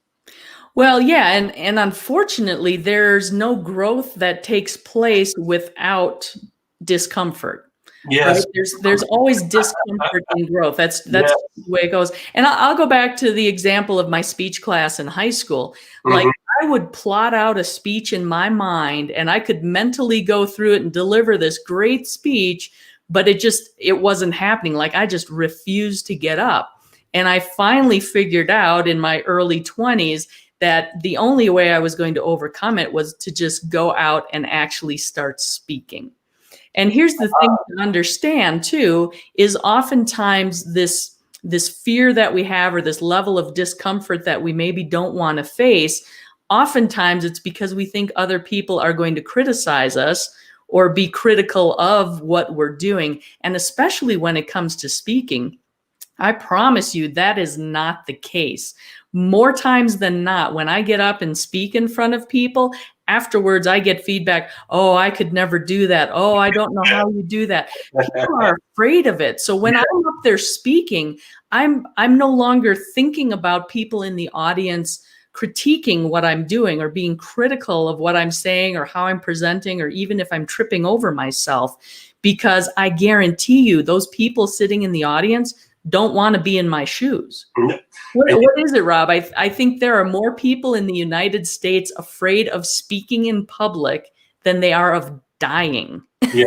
Well, yeah, and unfortunately, there's no growth that takes place without discomfort. Yes. Right? There's always discomfort in growth. That's Yes. the way it goes. And I'll go back to the example of my speech class in high school. Like, I would plot out a speech in my mind, and I could mentally go through it and deliver this great speech, but it wasn't happening. Like, I just refused to get up. And I finally figured out in my early 20s that the only way I was going to overcome it was to just go out and actually start speaking. And here's the thing to understand too, is oftentimes this fear that we have, or this level of discomfort that we maybe don't want to face, oftentimes it's because we think other people are going to criticize us or be critical of what we're doing. And especially when it comes to speaking, I promise you that is not the case. More times than not, when I get up and speak in front of people, afterwards I get feedback, oh, I could never do that. Oh, I don't know how you do that. People are afraid of it. So when I'm up there speaking, I'm no longer thinking about people in the audience critiquing what I'm doing or being critical of what I'm saying or how I'm presenting, or even if I'm tripping over myself, because I guarantee you those people sitting in the audience don't want to be in my shoes. What is it, Rob? I think there are more people in the United States afraid of speaking in public than they are of dying. Yeah.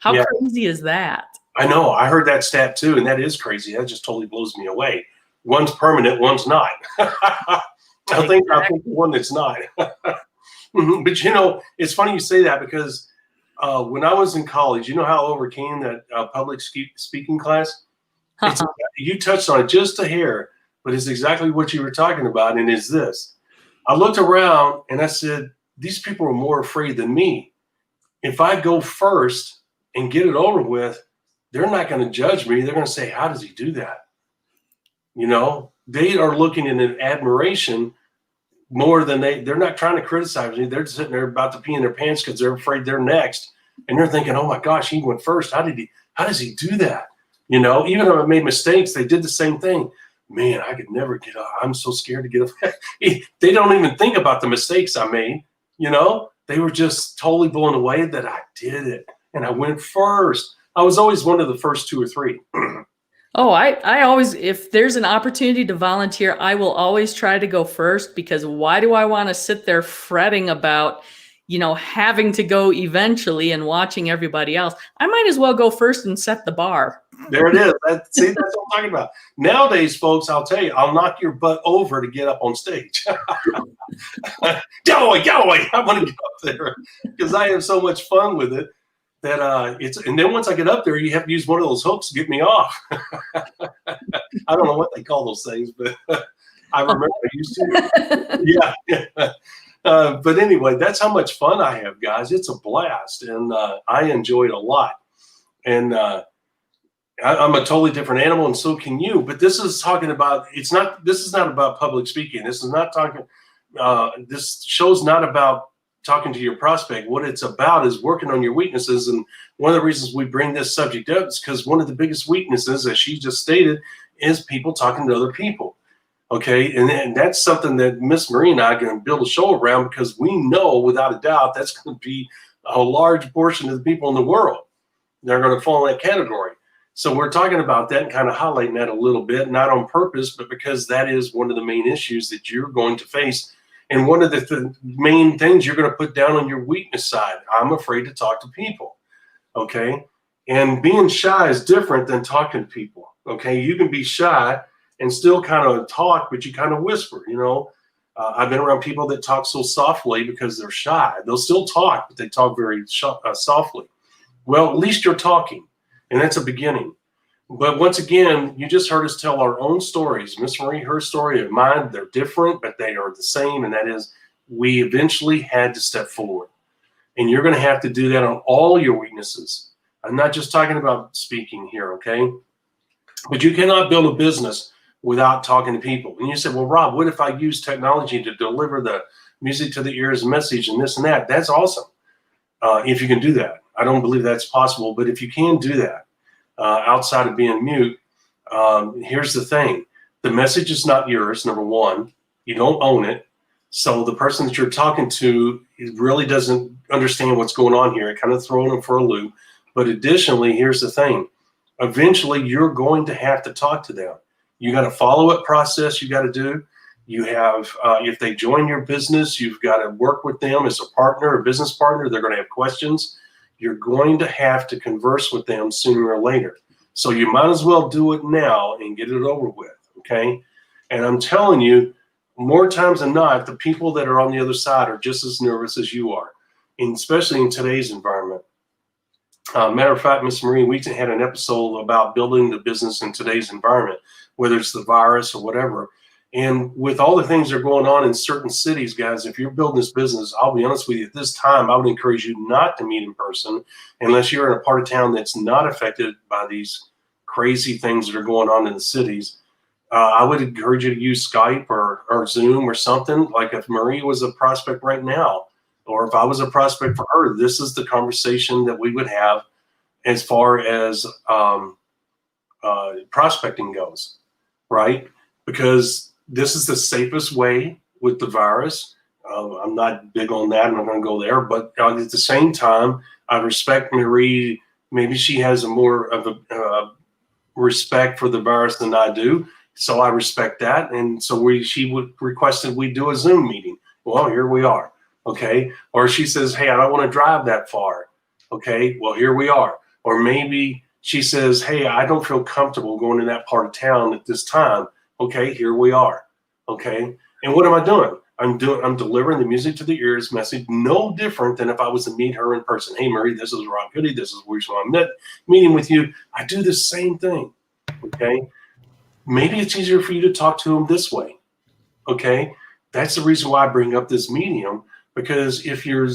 How crazy is that? I know. I heard that stat too, and that is crazy. That just totally blows me away. One's permanent, one's not. I think the one that's not. But it's funny you say that, because when I was in college, you know how I overcame that public speaking class? You touched on it just a hair, but it's exactly what you were talking about. And is this, I looked around and I said, these people are more afraid than me. If I go first and get it over with, they're not going to judge me. They're going to say, how does he do that? They are looking in an admiration more than they're not trying to criticize me. They're sitting there about to pee in their pants because they're afraid they're next. And they're thinking, oh my gosh, he went first. How does he do that? Even though I made mistakes, they did the same thing. Man, I could never get up. I'm so scared to get up. They don't even think about the mistakes I made. They were just totally blown away that I did it. And I went first. I was always one of the first two or three. Oh, I always, if there's an opportunity to volunteer, I will always try to go first, because why do I want to sit there fretting about, having to go eventually and watching everybody else. I might as well go first and set the bar. There it is. See, that's what I'm talking about. Nowadays, folks, I'll tell you, I'll knock your butt over to get up on stage. Get away! I want to get up there because I have so much fun with it that and then once I get up there, you have to use one of those hooks to get me off. I don't know what they call those things, but I remember I used to. Yeah. But anyway, that's how much fun I have, guys. It's a blast, and I enjoy it a lot. And I'm a totally different animal, and so can you. But this is talking about. This is not about public speaking. This is not talking. This show's not about talking to your prospect. What it's about is working on your weaknesses. And one of the reasons we bring this subject up is because one of the biggest weaknesses, as she just stated, is people talking to other people. Okay, and that's something that Miss Marie and I are going to build a show around, because we know without a doubt that's going to be a large portion of the people in the world. They're going to fall in that category. So we're talking about that and kind of highlighting that a little bit, not on purpose, but because that is one of the main issues that you're going to face. And one of the main things you're going to put down on your weakness side, I'm afraid to talk to people. Okay, and being shy is different than talking to people. Okay, you can be shy and still kind of talk, but you kind of whisper, I've been around people that talk so softly because they're shy. They'll still talk, but they talk very softly. Well, at least you're talking, and that's a beginning. But once again, you just heard us tell our own stories. Miss Marie, her story and mine, they're different, but they are the same, and that is we eventually had to step forward. And you're going to have to do that on all your weaknesses. I'm not just talking about speaking here, okay? But you cannot build a business without talking to people. And you said, well, Rob, what if I use technology to deliver the music to the ears message and this and that? That's awesome. If you can do that. I don't believe that's possible, but if you can do that outside of being mute, here's the thing. The message is not yours, number one. You don't own it. So the person that you're talking to really doesn't understand what's going on here. It kind of throwing them for a loop. But additionally, here's the thing. Eventually, you're going to have to talk to them. You got a follow-up process you got to do. You have, if they join your business, you've got to work with them as a partner, a business partner. They're going to have questions. You're going to have to converse with them sooner or later. So you might as well do it now and get it over with, okay? And I'm telling you, more times than not, the people that are on the other side are just as nervous as you are, and especially in today's environment. Matter of fact, Miss Marie, we had an episode about building the business in today's environment, whether it's the virus or whatever. And with all the things that are going on in certain cities, guys, if you're building this business, I'll be honest with you, at this time, I would encourage you not to meet in person unless you're in a part of town that's not affected by these crazy things that are going on in the cities. I would encourage you to use Skype or Zoom or something. Like if Marie was a prospect right now, or if I was a prospect for her, this is the conversation that we would have as far as prospecting goes, right? Because this is the safest way with the virus. I'm not big on that. I'm not going to go there. But at the same time, I respect Marie. Maybe she has a more of a respect for the virus than I do. So I respect that. And so she would requested we do a Zoom meeting. Well, here we are. Okay. Or she says, hey, I don't want to drive that far. Okay. Well, here we are. Or maybe she says, hey, I don't feel comfortable going to that part of town at this time. Okay, here we are. Okay. And what am I doing? I'm delivering the music to the ears message, no different than if I was to meet her in person. Hey, Marie, this is Rob Goody. This is where I'm meeting with you. I do the same thing. Okay. Maybe it's easier for you to talk to them this way. Okay. That's the reason why I bring up this medium, because if you're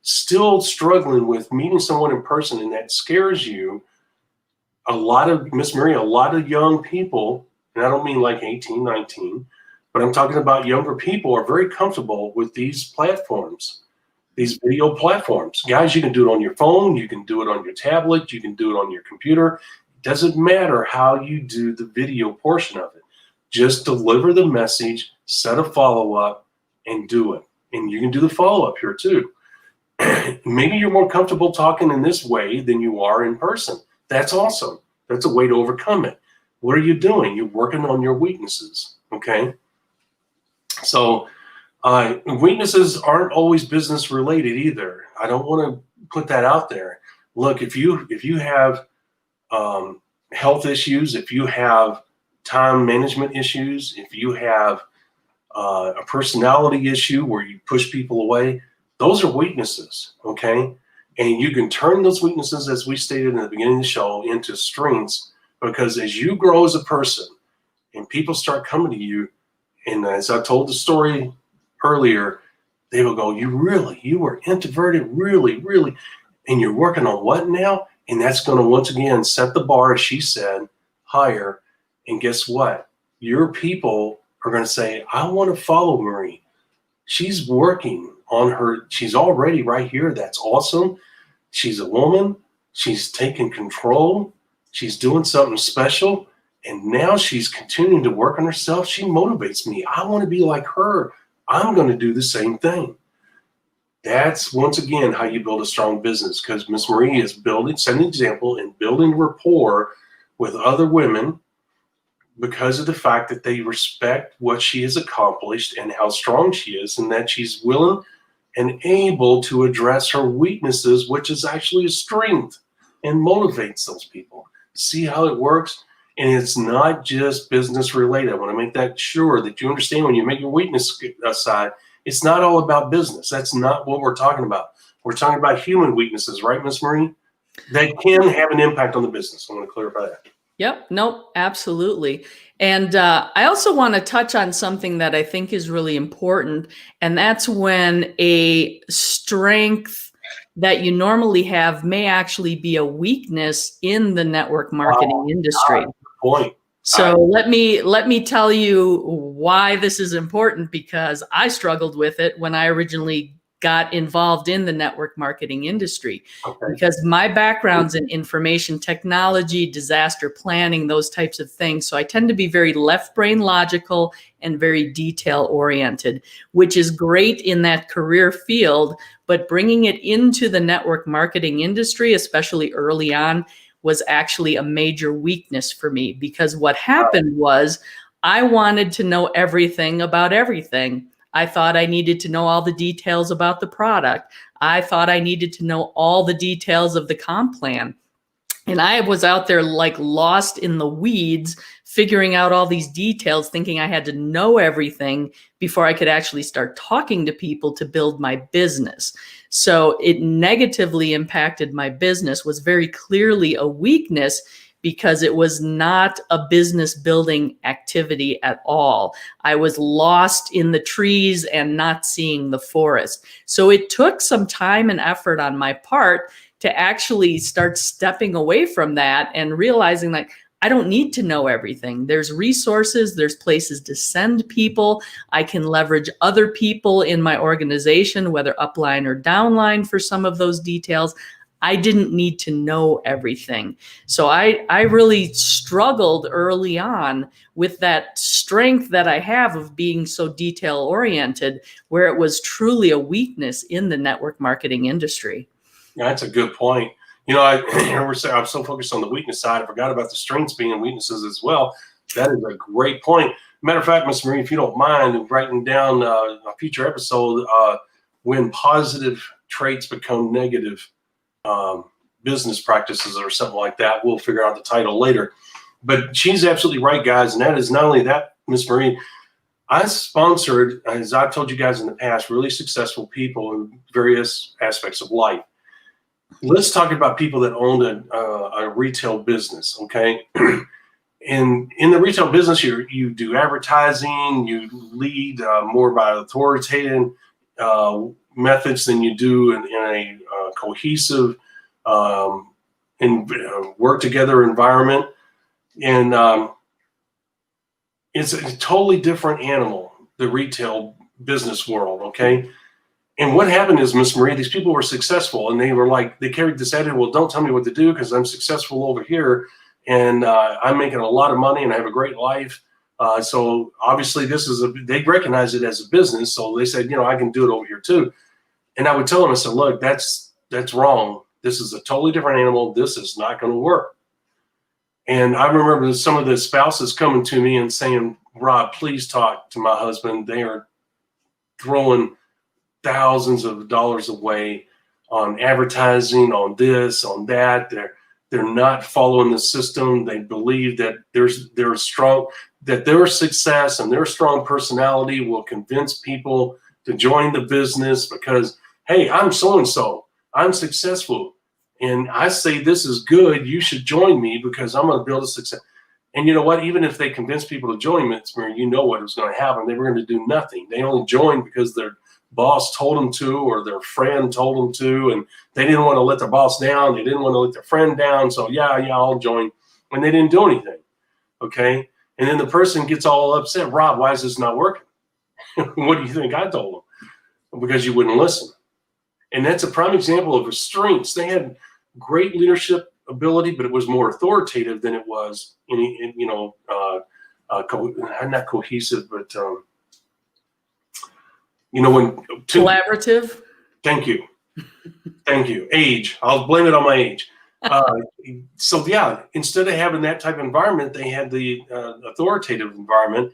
still struggling with meeting someone in person and that scares you, Miss Marie, a lot of young people, and I don't mean like 18, 19, but I'm talking about younger people are very comfortable with these platforms, these video platforms. Guys, you can do it on your phone. You can do it on your tablet. You can do it on your computer. It doesn't matter how you do the video portion of it. Just deliver the message, set a follow-up, and do it. And you can do the follow-up here too. Maybe you're more comfortable talking in this way than you are in person. That's awesome. That's a way to overcome it. What are you doing? You're working on your weaknesses, okay? So Weaknesses aren't always business related either. I don't want to put that out there. Look, if you have health issues, if you have time management issues, if you have a personality issue where you push people away, those are weaknesses, okay? And you can turn those weaknesses, as we stated in the beginning of the show, into strengths, because as you grow as a person and people start coming to you, and as I told the story earlier, they will go, you were introverted, really, and you're working on what now? And that's going to once again set the bar, as she said, higher. And guess what? Your people are going to say, I want to follow Marie. She's working on her. She's already right here. That's awesome. She's a woman. She's taking control. She's doing something special. And now she's continuing to work on herself. She motivates me. I want to be like her. I'm going to do the same thing. That's, once again, how you build a strong business, because Miss Marie is setting an example and building rapport with other women because of the fact that they respect what she has accomplished and how strong she is, and that she's willing and able to address her weaknesses, which is actually a strength, and motivates those people. See how it works? And it's not just business related. I want to make that sure that you understand when you make your weakness aside, it's not all about business. That's not what we're talking about. We're talking about human weaknesses, right, Miss Marie? That can have an impact on the business. I want to clarify that. Yep. Nope. Absolutely. And I also want to touch on something that I think is really important, and that's when a strength that you normally have may actually be a weakness in the network marketing industry. Point. So let me tell you why this is important, because I struggled with it when I originally got involved in the network marketing industry. Okay. Because my background's in information technology, disaster planning, those types of things. So I tend to be very left brain logical and very detail oriented, which is great in that career field, but bringing it into the network marketing industry, especially early on, was actually a major weakness for me, because what happened was I wanted to know everything about everything. I thought I needed to know all the details about the product. I thought I needed to know all the details of the comp plan. And I was out there like lost in the weeds, figuring out all these details, thinking I had to know everything before I could actually start talking to people to build my business. So it negatively impacted my business, was very clearly a weakness, because it was not a business building activity at all. I was lost in the trees and not seeing the forest. So it took some time and effort on my part to actually start stepping away from that and realizing like, I don't need to know everything. There's resources, there's places to send people. I can leverage other people in my organization, whether upline or downline, for some of those details. I didn't need to know everything. So I really struggled early on with that strength that I have of being so detail oriented, where it was truly a weakness in the network marketing industry. Yeah, that's a good point. You know, I'm so focused on the weakness side, I forgot about the strengths being weaknesses as well. That is a great point. Matter of fact, Ms. Marie, if you don't mind writing down a future episode, when positive traits become negative business practices or something like that. We'll figure out the title later. But she's absolutely right, guys. And that is not only that, Ms. Marie, I sponsored, as I've told you guys in the past, really successful people in various aspects of life. Let's talk about people that owned a retail business, okay? And in the retail business, you do advertising, you lead more by authoritative methods than you do in a cohesive work together environment. And it's a totally different animal, the retail business world, okay? And what happened is, Miss Marie, these people were successful, and they were like, they carried this attitude, well, don't tell me what to do because I'm successful over here, and I'm making a lot of money and I have a great life. So obviously they recognize it as a business. So they said, you know, I can do it over here too. And I would tell them, I said, look, that's wrong. This is a totally different animal. This is not going to work. And I remember some of the spouses coming to me and saying, Rob, please talk to my husband. They are throwing thousands of dollars away on advertising, on this, on that. They're not following the system. They believe that they're strong, that their success and their strong personality will convince people to join the business because, hey, I'm so-and-so, I'm successful, and I say this is good, you should join me because I'm going to build a success. And you know what? Even if they convince people to join Mitzmer, you know what was going to happen. They were going to do nothing. They only joined because their boss told them to, or their friend told them to, and they didn't want to let their boss down. They didn't want to let their friend down. So yeah, I'll join. And they didn't do anything. Okay. And then the person gets all upset. Rob, why is this not working? What do you think I told them? Because you wouldn't listen. And that's a prime example of strengths. They had great leadership ability, but it was more authoritative than it was not cohesive, but collaborative. Thank you. Age. I'll blame it on my age. So yeah, instead of having that type of environment, they had the authoritative environment,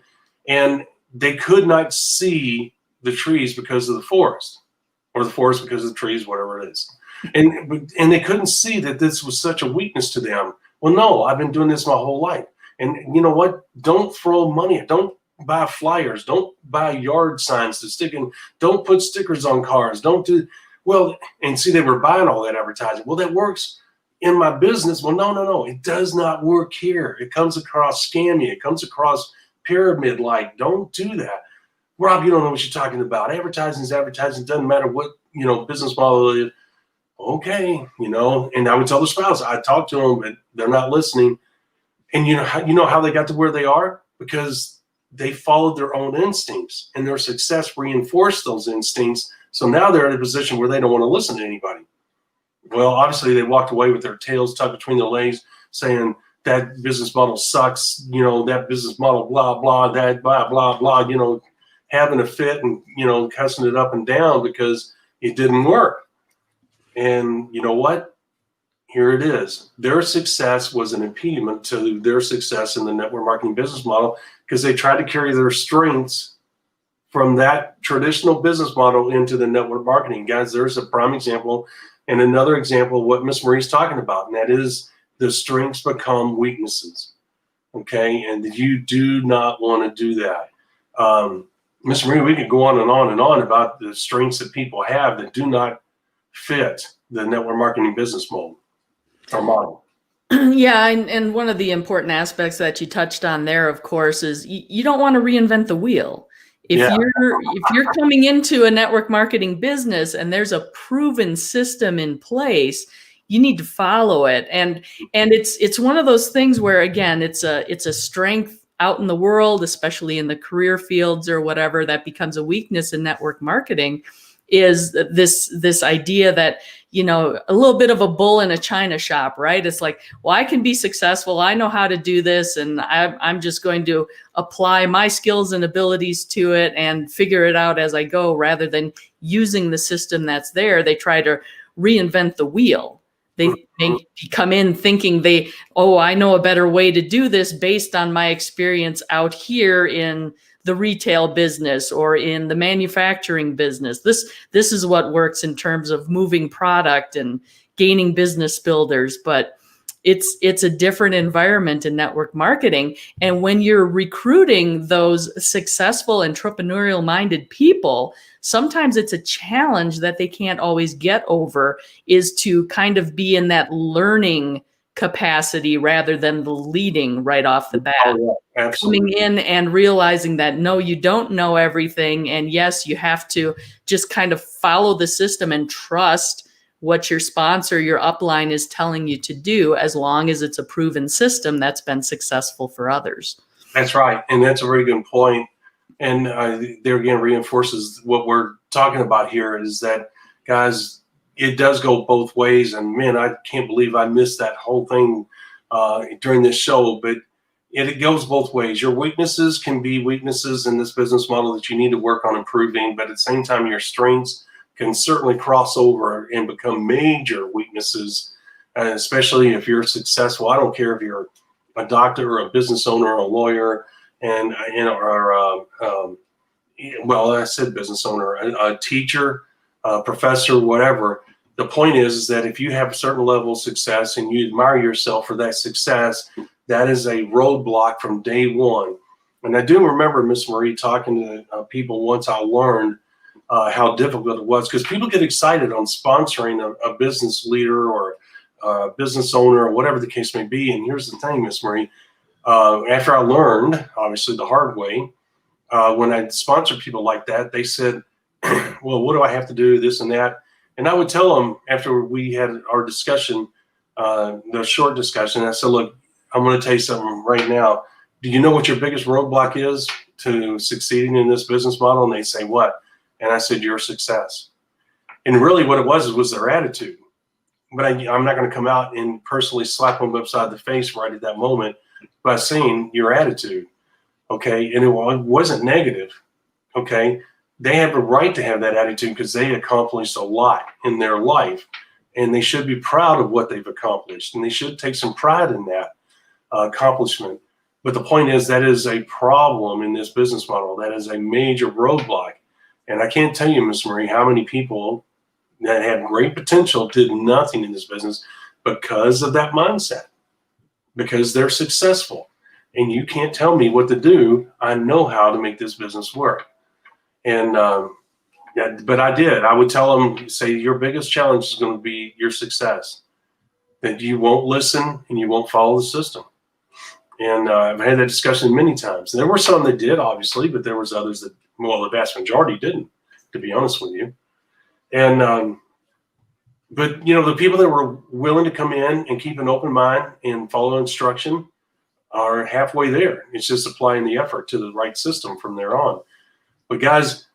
and they could not see the trees because of the forest, or the forest because of the trees, whatever it is. And they couldn't see that this was such a weakness to them. Well, no, I've been doing this my whole life. And you know what? Don't throw money. Don't buy flyers. Don't buy yard signs to stick in. Don't put stickers on cars. Don't do, well, and see, they were buying all that advertising. Well, that works in my business. Well, no. It does not work here. It comes across scammy. It comes across pyramid-like. Don't do that. Rob, you don't know what you're talking about. Advertising is advertising. It doesn't matter what, business model it is. Okay, and I would tell the spouse, I talk to them, but they're not listening. And you know how they got to where they are? Because they followed their own instincts, and their success reinforced those instincts. So now they're in a position where they don't want to listen to anybody. Well, obviously they walked away with their tails tucked between their legs saying that business model sucks, that business model, blah, blah, that, blah, blah, blah, having a fit and, cussing it up and down because it didn't work. And you know what? Here it is. Their success was an impediment to their success in the network marketing business model because they tried to carry their strengths from that traditional business model into the network marketing. Guys, there's a prime example and another example of what Miss Marie's talking about, and that is the strengths become weaknesses. Okay, and you do not want to do that. Miss Marie, we could go on and on and on about the strengths that people have that do not fit the network marketing business model. Yeah, and one of the important aspects that you touched on there, of course, is you don't want to reinvent the wheel. If you're coming into a network marketing business and there's a proven system in place, you need to follow it. And it's one of those things where, again, it's a strength out in the world, especially in the career fields or whatever, that becomes a weakness in network marketing. Is this idea that, a little bit of a bull in a china shop, right? It's like, well, I can be successful. I know how to do this. And I'm just going to apply my skills and abilities to it and figure it out as I go, rather than using the system that's there. They try to reinvent the wheel. They come in thinking I know a better way to do this based on my experience out here in the retail business or in the manufacturing business. This is what works in terms of moving product and gaining business builders, but it's a different environment in network marketing. And when you're recruiting those successful entrepreneurial minded people, sometimes it's a challenge that they can't always get over, is to kind of be in that learning capacity rather than the leading right off the bat. Oh, yeah, absolutely. Coming in and realizing that, no, you don't know everything. And yes, you have to just kind of follow the system and trust what your sponsor, your upline is telling you to do, as long as it's a proven system that's been successful for others. That's right. And that's a very good point. And there again reinforces what we're talking about here, is that, guys, it does go both ways. And man, I can't believe I missed that whole thing during this show, but it goes both ways. Your weaknesses can be weaknesses in this business model that you need to work on improving, but at the same time, your strengths can certainly cross over and become major weaknesses, especially if you're successful. I don't care if you're a doctor or a business owner or a lawyer, and well, I said business owner, a teacher, a professor, whatever. The point is that if you have a certain level of success and you admire yourself for that success, that is a roadblock from day one. And I do remember Miss Marie talking to people once. I learned how difficult it was, because people get excited on sponsoring a business leader or a business owner or whatever the case may be. And here's the thing, Miss Marie, after I learned, obviously the hard way, when I sponsored people like that, they said, well, what do I have to do, this and that? And I would tell them after we had our discussion, the short discussion, I said, look, I'm going to tell you something right now. Do you know what your biggest roadblock is to succeeding in this business model? And they say, what? And I said, your success. And really what it was their attitude. But I'm not going to come out and personally slap them upside the face right at that moment by saying your attitude. Okay. And it wasn't negative. Okay. They have a right to have that attitude because they accomplished a lot in their life, and they should be proud of what they've accomplished, and they should take some pride in that accomplishment. But the point is, that is a problem in this business model. That is a major roadblock. And I can't tell you, Ms. Marie, how many people that had great potential did nothing in this business because of that mindset, because they're successful. And you can't tell me what to do. I know how to make this business work. And but I did. I would tell them, say, your biggest challenge is going to be your success, that you won't listen and you won't follow the system. And I've had that discussion many times. There were some that did, obviously, but there was others that, well, the vast majority didn't, to be honest with you. And but you know, the people that were willing to come in and keep an open mind and follow instruction are halfway there. It's just applying the effort to the right system from there on. But guys,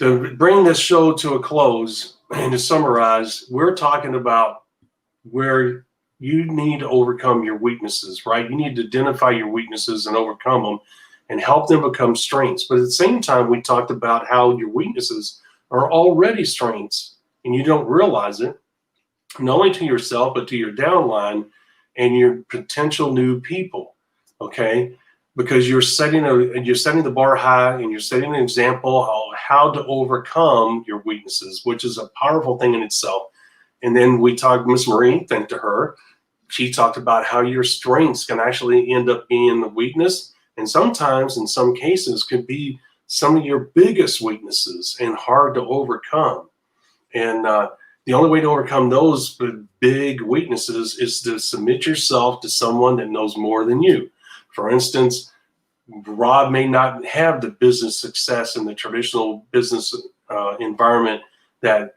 to bring this show to a close and to summarize, we're talking about where you need to overcome your weaknesses, right? You need to identify your weaknesses and overcome them and help them become strengths. But at the same time, we talked about how your weaknesses are already strengths and you don't realize it, not only to yourself, but to your downline and your potential new people, okay? Because you're setting the bar high and you're setting an example of how to overcome your weaknesses, which is a powerful thing in itself. And then we talked, Miss Marie, thank to her, she talked about how your strengths can actually end up being the weakness, and sometimes in some cases could be some of your biggest weaknesses and hard to overcome. And the only way to overcome those big weaknesses is to submit yourself to someone that knows more than you. For instance, Rob may not have the business success in the traditional business environment that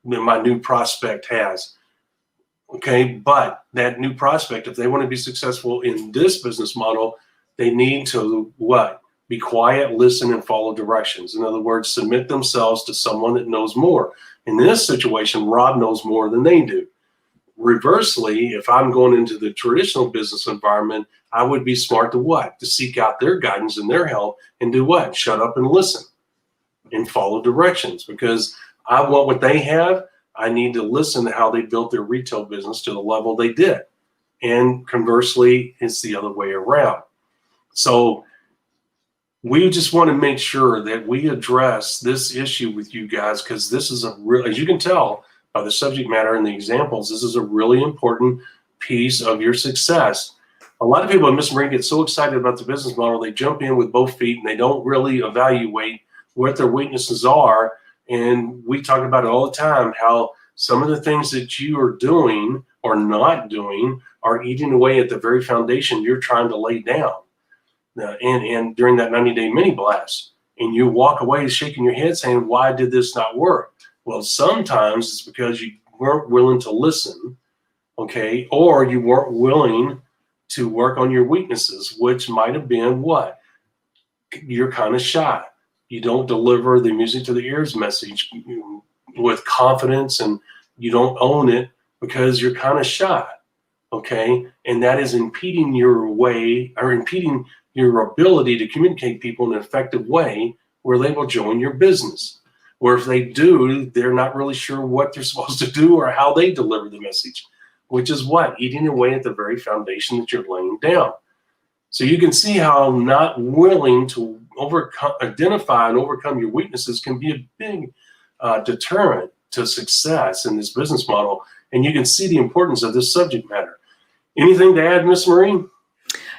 my new prospect has. Okay, but that new prospect, if they want to be successful in this business model, they need to what? Be quiet, listen, and follow directions. In other words, submit themselves to someone that knows more. In this situation, Rob knows more than they do. Reversely, if I'm going into the traditional business environment, I would be smart to what? To seek out their guidance and their help and do what? Shut up and listen and follow directions, because I want what they have. I need to listen to how they built their retail business to the level they did. And conversely, it's the other way around. So we just want to make sure that we address this issue with you guys, because this is a real, as you can tell by the subject matter and the examples, this is a really important piece of your success. A lot of people, Miss Marie, get so excited about the business model, they jump in with both feet and they don't really evaluate what their weaknesses are. And we talk about it all the time, how some of the things that you are doing or not doing are eating away at the very foundation you're trying to lay down. And during that 90-day mini blast, and you walk away shaking your head saying, why did this not work? Well, sometimes it's because you weren't willing to listen, okay, or you weren't willing to work on your weaknesses, which might have been what? You're kind of shy. You don't deliver the music to the ears message with confidence, and you don't own it because you're kind of shy, okay? And that is impeding your way, or impeding your ability to communicate people in an effective way where they will join your business. Or if they do, they're not really sure what they're supposed to do or how they deliver the message, which is what? Eating away at the very foundation that you're laying down. So you can see how not willing to identify and overcome your weaknesses can be a big deterrent to success in this business model. And you can see the importance of this subject matter. Anything to add, Miss Marie?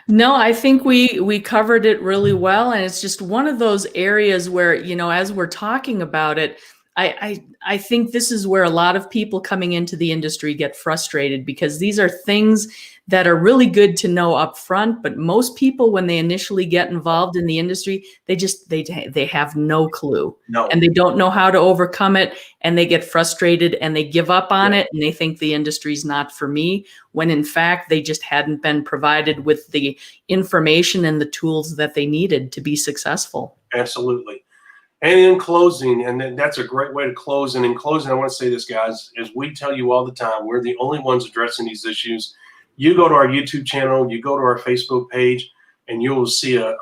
No, I think we covered it really well, and it's just one of those areas where, as we're talking about it, I think this is where a lot of people coming into the industry get frustrated, because these are things that are really good to know up front, but most people, when they initially get involved in the industry, they have no clue. No. And they don't know how to overcome it, and they get frustrated and they give up on it, and they think the industry's not for me, when in fact they just hadn't been provided with the information and the tools that they needed to be successful. Absolutely. And in closing, and that's a great way to close. And in closing, I want to say this, guys, as we tell you all the time, we're the only ones addressing these issues. You go to our YouTube channel, you go to our Facebook page, and you will see a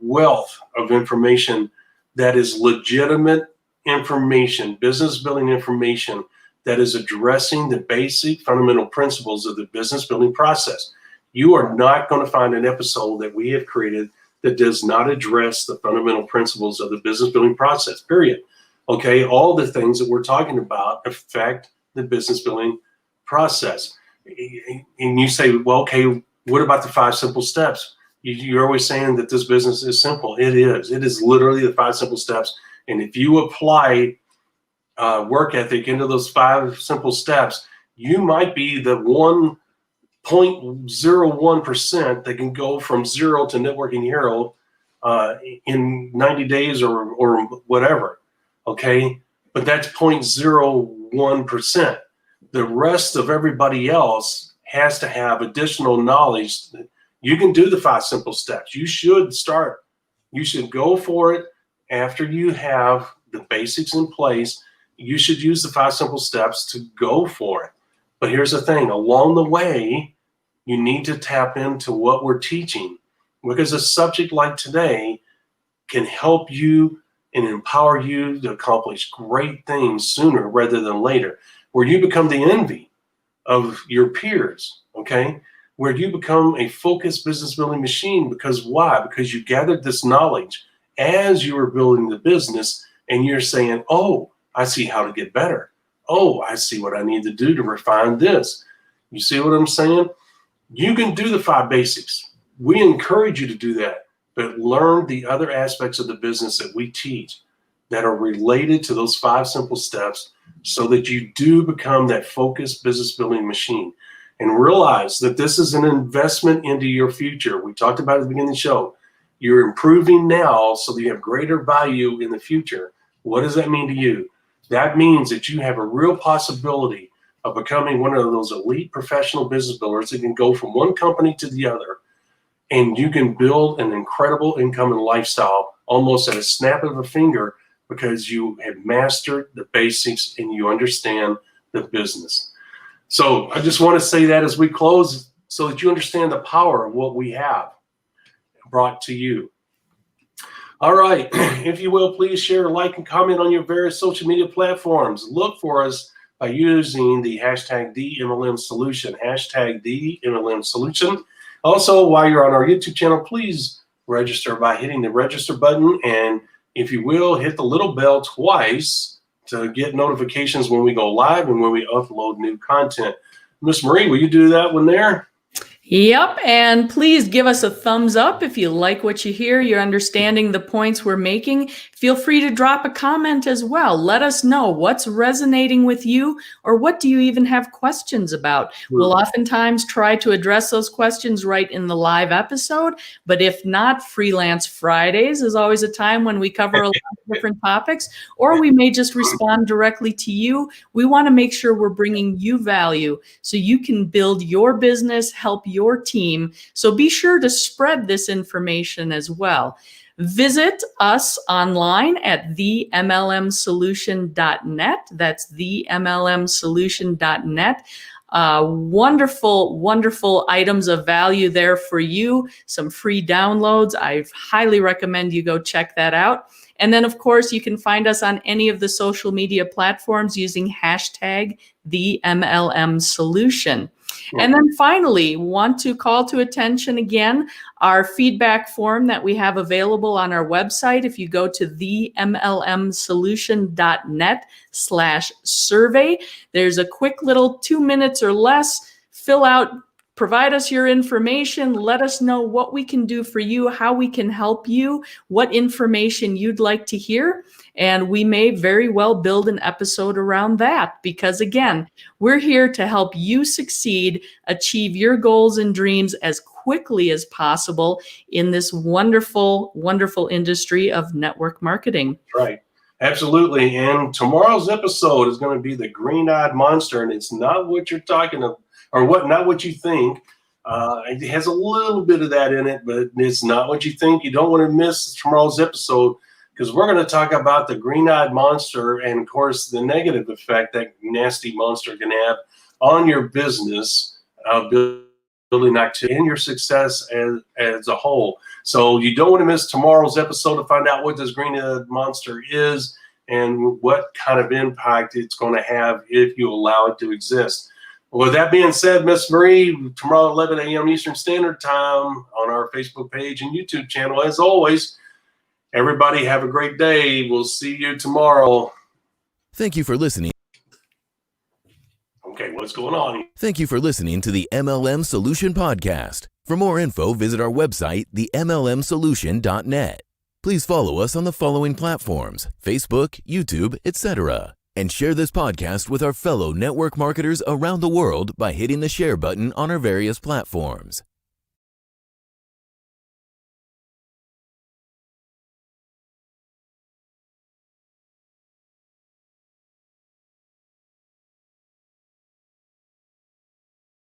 wealth of information that is legitimate information, business building information that is addressing the basic fundamental principles of the business building process. You are not going to find an episode that we have created that does not address the fundamental principles of the business building process, period. Okay, all the things that we're talking about affect the business building process. And you say, well, okay, what about the 5 simple steps? You're always saying that this business is simple. It is. It is literally the 5 simple steps. And if you apply work ethic into those 5 simple steps, you might be the 1.01% that can go from zero to networking hero in 90 days or whatever. Okay, but that's 0.01%. The rest of everybody else has to have additional knowledge. You can do the 5 simple steps. You should start. You should go for it after you have the basics in place. You should use the 5 simple steps to go for it. But here's the thing, along the way, you need to tap into what we're teaching, because a subject like today can help you and empower you to accomplish great things sooner rather than later, where you become the envy of your peers, okay? Where you become a focused business building machine. Because why? Because you gathered this knowledge as you were building the business, and you're saying, oh, I see how to get better. Oh, I see what I need to do to refine this. You see what I'm saying? You can do the 5 basics. We encourage you to do that, but learn the other aspects of the business that we teach that are related to those 5 simple steps, so that you do become that focused business building machine. And realize that this is an investment into your future. We talked about it at the beginning of the show. You're improving now so that you have greater value in the future. What does that mean to you? That means that you have a real possibility of becoming one of those elite professional business builders that can go from one company to the other, and you can build an incredible income and lifestyle almost at a snap of a finger, because you have mastered the basics and you understand the business. So I just want to say that as we close, so that you understand the power of what we have brought to you. All right, if you will, please share, like, and comment on your various social media platforms. Look for us by using the hashtag #TheMLMSolution, hashtag #TheMLMSolution. Also, while you're on our YouTube channel, please register by hitting the register button. And if you will, hit the little bell twice to get notifications when we go live and when we upload new content. Miss Marie, will you do that one there? Yep, and please give us a thumbs up if you like what you hear, you're understanding the points we're making. Feel free to drop a comment as well. Let us know what's resonating with you, or what do you even have questions about. We'll oftentimes try to address those questions right in the live episode, but if not, Freelance Fridays is always a time when we cover a lot of different topics, or we may just respond directly to you. We want to make sure we're bringing you value so you can build your business, help your team. So be sure to spread this information as well. Visit us online at themlmsolution.net. That's themlmsolution.net. Wonderful, wonderful items of value there for you. Some free downloads. I highly recommend you go check that out. And then, of course, you can find us on any of the social media platforms using hashtag #TheMLMSolution. And then finally, want to call to attention again our feedback form that we have available on our website. If you go to themlmsolution.net/survey, there's a quick little 2 minutes or less, fill out, provide us your information, let us know what we can do for you, how we can help you, what information you'd like to hear. And we may very well build an episode around that because, again, we're here to help you succeed, achieve your goals and dreams as quickly as possible in this wonderful, wonderful industry of network marketing. Right. Absolutely. And tomorrow's episode is going to be the green-eyed monster, and it's not what you're talking about, or not what you think. It has a little bit of that in it, but it's not what you think. You don't want to miss tomorrow's episode, because we're going to talk about the green-eyed monster and, of course, the negative effect that nasty monster can have on your business, building activity, and your success as a whole. So you don't want to miss tomorrow's episode to find out what this green-eyed monster is and what kind of impact it's going to have if you allow it to exist. With that being said, Miss Marie, tomorrow at 11 a.m. Eastern Standard Time on our Facebook page and YouTube channel. As always, everybody have a great day. We'll see you tomorrow. Thank you for listening. Okay, what's going on? Thank you for listening to the MLM Solution Podcast. For more info, visit our website, themlmsolution.net. Please follow us on the following platforms: Facebook, YouTube, etc. And share this podcast with our fellow network marketers around the world by hitting the share button on our various platforms.